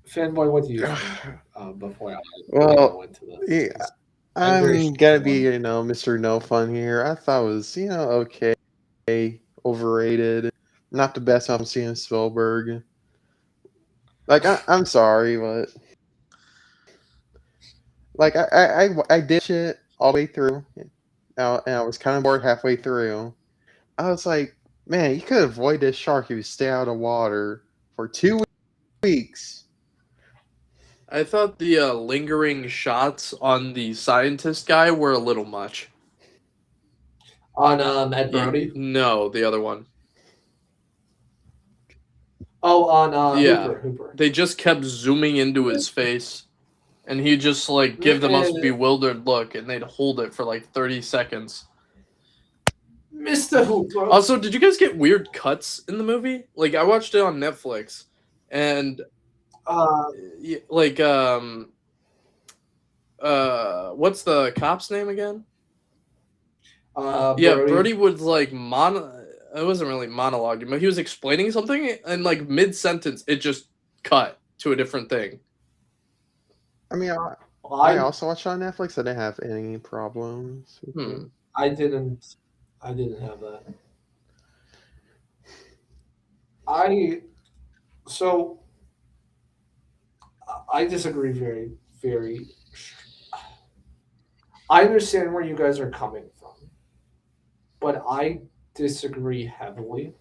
[SPEAKER 3] Fanboy, what do you think? Before I
[SPEAKER 2] Well,
[SPEAKER 3] go into this.
[SPEAKER 2] Yeah,
[SPEAKER 3] I'm very
[SPEAKER 2] I'm gonna
[SPEAKER 3] sure
[SPEAKER 2] be,
[SPEAKER 3] one.
[SPEAKER 2] Mr. No Fun here. I thought it was, okay, overrated. Not the best I'm seeing Spielberg. Like, I'm sorry, but like I did shit all the way through, and I was kind of bored halfway through. I was like, man, you could avoid this shark if you stay out of water for 2 weeks.
[SPEAKER 1] I thought the lingering shots on the scientist guy were a little much.
[SPEAKER 3] On Ed Brody?
[SPEAKER 1] No, the other one.
[SPEAKER 3] Oh, on
[SPEAKER 1] Yeah.
[SPEAKER 3] Hooper.
[SPEAKER 1] They just kept zooming into his face, and he'd just like give the most bewildered look, and they'd hold it for like 30 seconds.
[SPEAKER 3] Mr. Hooper.
[SPEAKER 1] Also, did you guys get weird cuts in the movie? Like, I watched it on Netflix, and like what's the cop's name again? Yeah, Brody would like it wasn't really monologuing, but he was explaining something, and like mid-sentence it just cut to a different thing.
[SPEAKER 2] I mean, I also watched it on Netflix. I didn't have any problems with it.
[SPEAKER 3] I didn't have that. I disagree very, very. I understand where you guys are coming from, but I disagree heavily.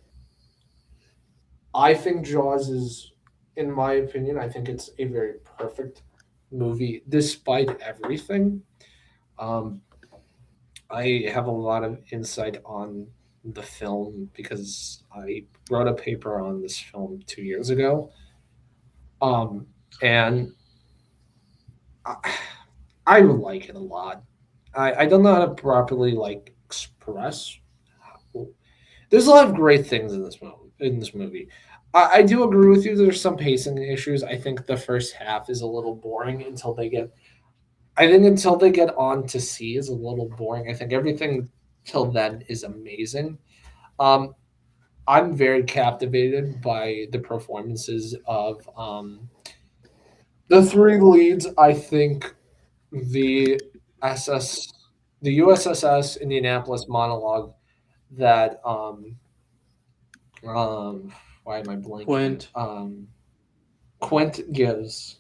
[SPEAKER 3] I think Jaws is, in my opinion, I think it's a very perfect movie despite everything. I have a lot of insight on the film because I wrote a paper on this film 2 years ago. And I like it a lot. I don't know how to properly like express. There's a lot of great things in this movie. I do agree with you. There's some pacing issues. I think the first half is a little boring until they get. I think until they get on to sea is a little boring. I think everything till then is amazing. I'm very captivated by the performances of the three leads. I think the the USS Indianapolis monologue that why am I blanking? Quint gives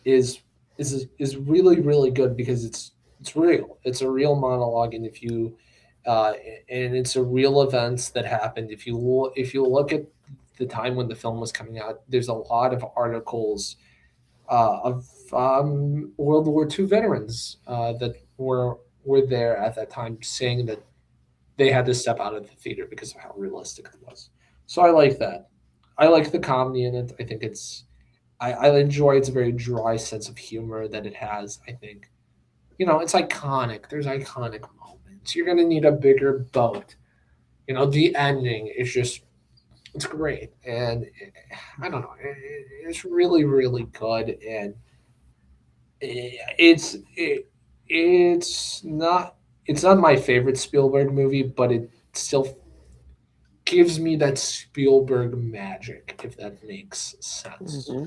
[SPEAKER 3] is really good because it's real. It's a real monologue, and if you and it's a real events that happened. If you look at the time when the film was coming out, there's a lot of articles of World War II veterans that were there at that time saying that they had to step out of the theater because of how realistic it was. So I like that. I like the comedy in it. I think I enjoy its very dry sense of humor that it has. I think, it's iconic. There's iconic moments. You're going to need a bigger boat. The ending is just, it's great. And I don't know. It's really, really good. And it's not my favorite Spielberg movie, but it still gives me that Spielberg magic, if that makes sense.
[SPEAKER 2] Mm-hmm.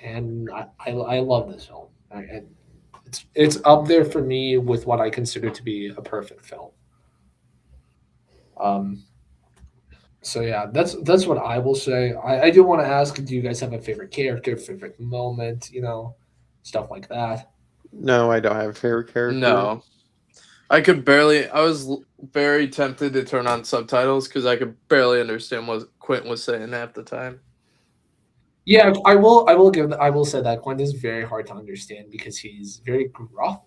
[SPEAKER 3] And I love this film. It's up there for me with what I consider to be a perfect film. Um, so yeah, that's what I will say. I do want to ask, do you guys have a favorite character, favorite moment, stuff like that?
[SPEAKER 2] No, I don't have a favorite character.
[SPEAKER 1] No, I could barely. I was very tempted to turn on subtitles because I could barely understand what Quentin was saying half the time.
[SPEAKER 3] Yeah, I will say that Quentin is very hard to understand because he's very gruff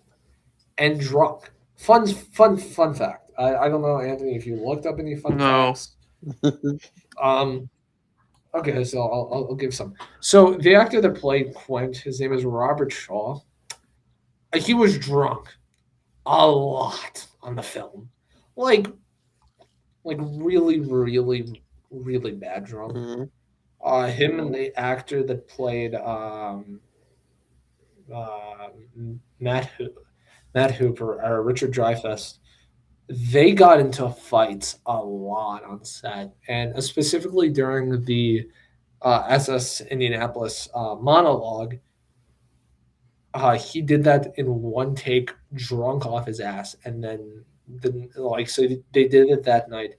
[SPEAKER 3] and drunk. Fun fact. I don't know, Anthony, if you looked up any fun
[SPEAKER 1] No.
[SPEAKER 3] facts. Um, okay, so I'll give some. So the actor that played Quint, his name is Robert Shaw. He was drunk a lot on the film, like really, really, really bad drunk.
[SPEAKER 2] Mhm.
[SPEAKER 3] Him and the actor that played uh, Matt Matt Hooper or Richard Dreyfuss, they got into fights a lot on set, and specifically during the SS Indianapolis monologue. He did that in one take, drunk off his ass, and then like so they did it that night,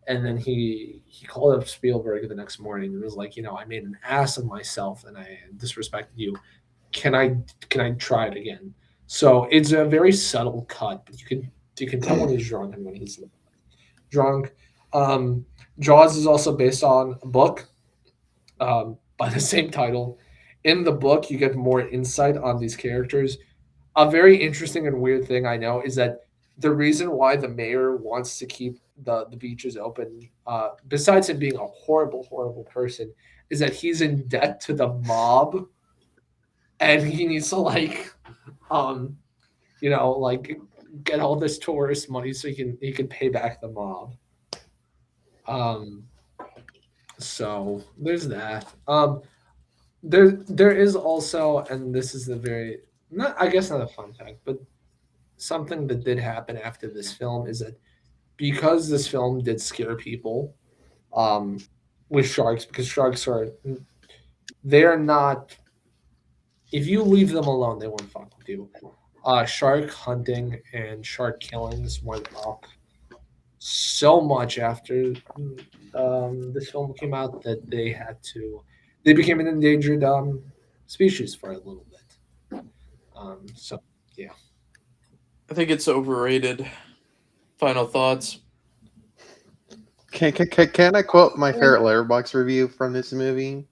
[SPEAKER 3] and then he called up Spielberg the next morning and was like, I made an ass of myself and I disrespected you. Can I try it again? So it's a very subtle cut, but you can tell when he's drunk and when he's drunk. Um, Jaws is also based on a book by the same title. In the book, you get more insight on these characters. A very interesting and weird thing I know is that the reason why the mayor wants to keep the beaches open, besides him being a horrible, horrible person, is that he's in debt to the mob, and he needs to um, like get all this tourist money so he can pay back the mob. Um, so there's that. There is also, and this is the very not I guess not a fun fact, but something that did happen after this film is that because this film did scare people um, with sharks, because sharks they're not, if you leave them alone, they won't fuck with you. Shark hunting and shark killings went up so much after this film came out that they became an endangered species for a little bit. So yeah.
[SPEAKER 1] I think it's overrated. Final thoughts.
[SPEAKER 2] Can I quote my favorite Letterboxd review from this movie?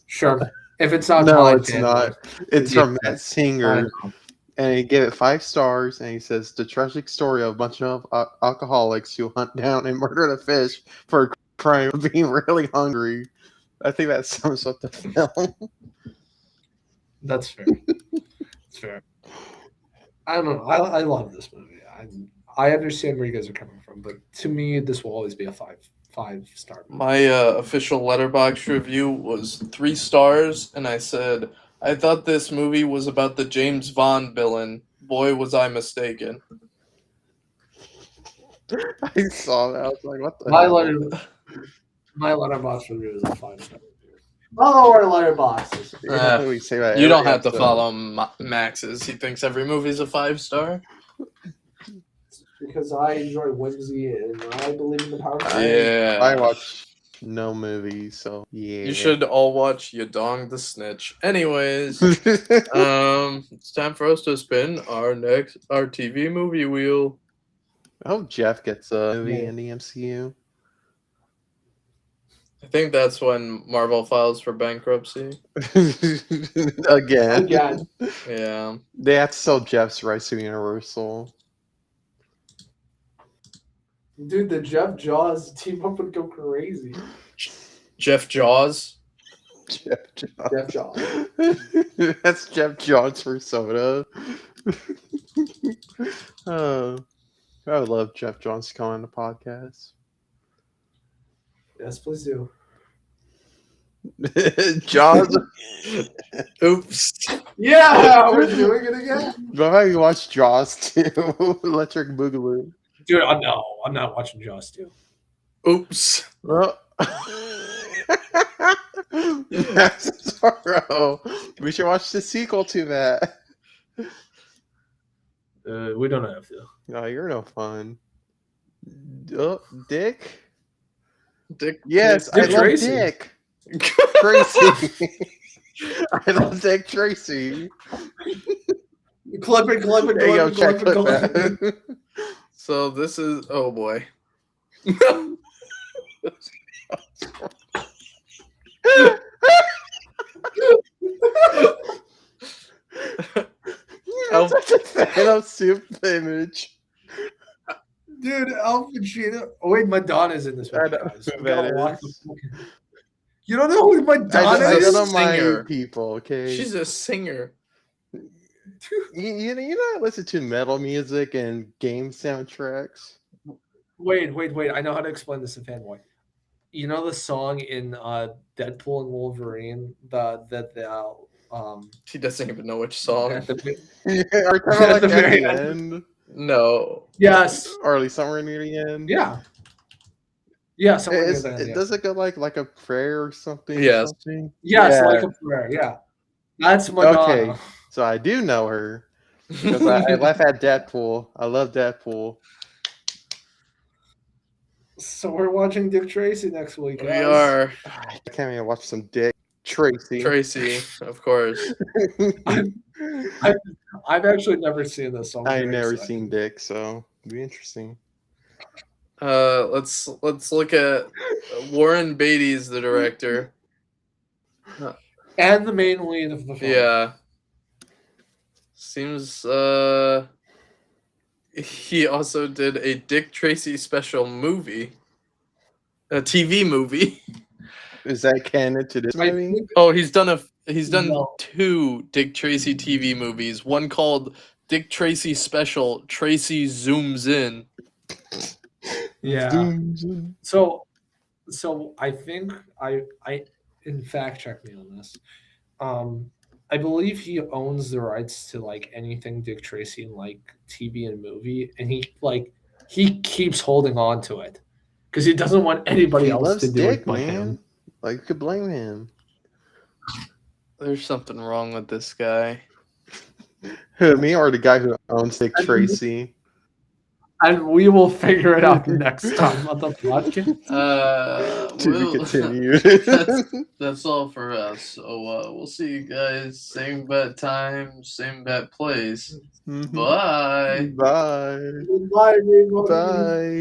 [SPEAKER 3] Sure. If it's not
[SPEAKER 2] No,
[SPEAKER 3] mine,
[SPEAKER 2] it's
[SPEAKER 3] then
[SPEAKER 2] not. It's
[SPEAKER 3] Yeah.
[SPEAKER 2] from Matt
[SPEAKER 3] I
[SPEAKER 2] Singer,
[SPEAKER 3] know.
[SPEAKER 2] and he gave it 5 stars. And he says the tragic story of a bunch of alcoholics who hunt down and murder a fish for a crime of being really hungry. I think that sums up the film.
[SPEAKER 3] That's fair. That's fair. I don't know. I love this movie. I understand where you guys are coming from, but to me, this will always be a five star movie.
[SPEAKER 1] My official letterbox review was 3 stars, and I said I thought this movie was about the James Bond villain. Boy, was I mistaken.
[SPEAKER 2] I saw that. I was like, what the
[SPEAKER 3] My
[SPEAKER 2] hell?
[SPEAKER 3] my letterbox review is a 5-star review. Follow our letterboxes.
[SPEAKER 2] You know what we say about
[SPEAKER 1] You don't
[SPEAKER 2] every
[SPEAKER 1] have to
[SPEAKER 2] episode.
[SPEAKER 1] follow Max's. He thinks every movie's a 5-star.
[SPEAKER 3] Because I enjoy whimsy and I believe in the power of
[SPEAKER 1] Yeah.
[SPEAKER 2] I watch no movies, so yeah.
[SPEAKER 1] You should all watch Yadong the Snitch. Anyways, it's time for us to spin our TV movie wheel.
[SPEAKER 2] I hope Jeff gets a movie
[SPEAKER 3] Yeah.
[SPEAKER 2] in the MCU.
[SPEAKER 1] I think that's when Marvel files for bankruptcy.
[SPEAKER 2] Again.
[SPEAKER 3] Again.
[SPEAKER 1] Yeah.
[SPEAKER 2] They have to sell Jeff's rights to Universal.
[SPEAKER 3] Dude, the Jeff Jaws team up would go crazy.
[SPEAKER 1] Jeff Jaws.
[SPEAKER 2] Jeff Johns.
[SPEAKER 3] Jeff Jaws.
[SPEAKER 2] That's Jeff Johns for soda. Oh, I would love Jeff Johns to come on the podcast.
[SPEAKER 3] Yes, please do.
[SPEAKER 2] Jaws.
[SPEAKER 1] Oops.
[SPEAKER 3] Yeah, we're doing it again.
[SPEAKER 2] But how you watch Jaws too? Electric Boogaloo.
[SPEAKER 3] Dude, I'm not watching Jaws 2.
[SPEAKER 1] Oops.
[SPEAKER 2] Well, that's sorrow. We should watch the sequel to that.
[SPEAKER 3] We don't have to.
[SPEAKER 2] No, you're no fun. Oh, Dick.
[SPEAKER 1] Dick.
[SPEAKER 2] Yes,
[SPEAKER 3] Dick
[SPEAKER 2] I love
[SPEAKER 3] Tracy.
[SPEAKER 2] Dick Tracy. I love Dick Tracy.
[SPEAKER 3] Clip it, clip it,
[SPEAKER 2] There you go,
[SPEAKER 3] clip
[SPEAKER 2] check
[SPEAKER 3] it, clip it, clip it.
[SPEAKER 2] that.
[SPEAKER 1] So this is. Oh boy.
[SPEAKER 2] I'm such a fan of Soup image.
[SPEAKER 3] Dude, Al Pacino. Oh wait, Madonna's in this
[SPEAKER 2] I
[SPEAKER 3] movie,
[SPEAKER 2] know
[SPEAKER 3] guys.
[SPEAKER 2] who
[SPEAKER 3] We gotta
[SPEAKER 2] that
[SPEAKER 3] watch
[SPEAKER 2] is.
[SPEAKER 3] the fucking- You don't know who Madonna
[SPEAKER 2] I
[SPEAKER 1] She's
[SPEAKER 2] don't
[SPEAKER 1] a
[SPEAKER 3] is?
[SPEAKER 2] know my
[SPEAKER 1] singer.
[SPEAKER 2] people, okay?
[SPEAKER 1] She's a singer.
[SPEAKER 2] You know, I listen to metal music and game soundtracks.
[SPEAKER 3] Wait. I know how to explain this to fanboy. You know the song in Deadpool and Wolverine,
[SPEAKER 1] He doesn't even know which song.
[SPEAKER 3] at the,
[SPEAKER 2] Are you talking
[SPEAKER 3] At
[SPEAKER 2] like
[SPEAKER 3] the
[SPEAKER 2] at
[SPEAKER 3] very
[SPEAKER 2] the
[SPEAKER 3] end.
[SPEAKER 2] end?
[SPEAKER 1] No.
[SPEAKER 3] yes,
[SPEAKER 2] Or at least somewhere near the end?
[SPEAKER 3] yeah, somewhere near
[SPEAKER 2] It's,
[SPEAKER 3] the end.
[SPEAKER 2] it
[SPEAKER 3] Yeah.
[SPEAKER 2] does it go like a prayer or something?
[SPEAKER 1] Yes.
[SPEAKER 2] Or something?
[SPEAKER 3] Yes,
[SPEAKER 2] Yeah.
[SPEAKER 3] like a prayer. Yeah, that's Madonna.
[SPEAKER 2] Okay. So I do know her because I laugh at Deadpool. I love Deadpool.
[SPEAKER 3] So we're watching Dick Tracy next week.
[SPEAKER 1] We
[SPEAKER 3] Guys.
[SPEAKER 1] are
[SPEAKER 2] I can't even watch some Dick Tracy.
[SPEAKER 1] Tracy, of course.
[SPEAKER 3] I've actually never seen this. So I'm
[SPEAKER 2] I
[SPEAKER 3] very
[SPEAKER 2] never
[SPEAKER 3] excited.
[SPEAKER 2] seen Dick, so it'd be interesting.
[SPEAKER 1] Let's look at Warren Beatty's the director.
[SPEAKER 3] And the main lead of the film.
[SPEAKER 1] Yeah. Seems he also did a Dick Tracy special movie. A TV movie.
[SPEAKER 2] Is that canon to this
[SPEAKER 3] I
[SPEAKER 2] movie?
[SPEAKER 3] think-
[SPEAKER 1] Oh, he's done
[SPEAKER 3] No.
[SPEAKER 1] 2 Dick Tracy TV movies. One called Dick Tracy Special, Tracy Zooms In.
[SPEAKER 3] Yeah. So I think I in fact check me on this. I believe he owns the rights to like anything Dick Tracy in like TV and movie, and he keeps holding on to it because he doesn't want anybody
[SPEAKER 2] He
[SPEAKER 3] else
[SPEAKER 2] loves
[SPEAKER 3] to do
[SPEAKER 2] Dick,
[SPEAKER 3] it but
[SPEAKER 2] man.
[SPEAKER 3] him.
[SPEAKER 2] Like, you could blame him.
[SPEAKER 1] There's something wrong with this guy.
[SPEAKER 2] Who, me or the guy who owns Dick Tracy?
[SPEAKER 3] And we will figure it out next time on the podcast.
[SPEAKER 2] To be continued.
[SPEAKER 1] That's all for us. So we'll see you guys. Same bat time, same bat place.
[SPEAKER 2] Mhm.
[SPEAKER 1] Bye.
[SPEAKER 2] Bye.
[SPEAKER 3] Goodbye, everybody.
[SPEAKER 2] Bye.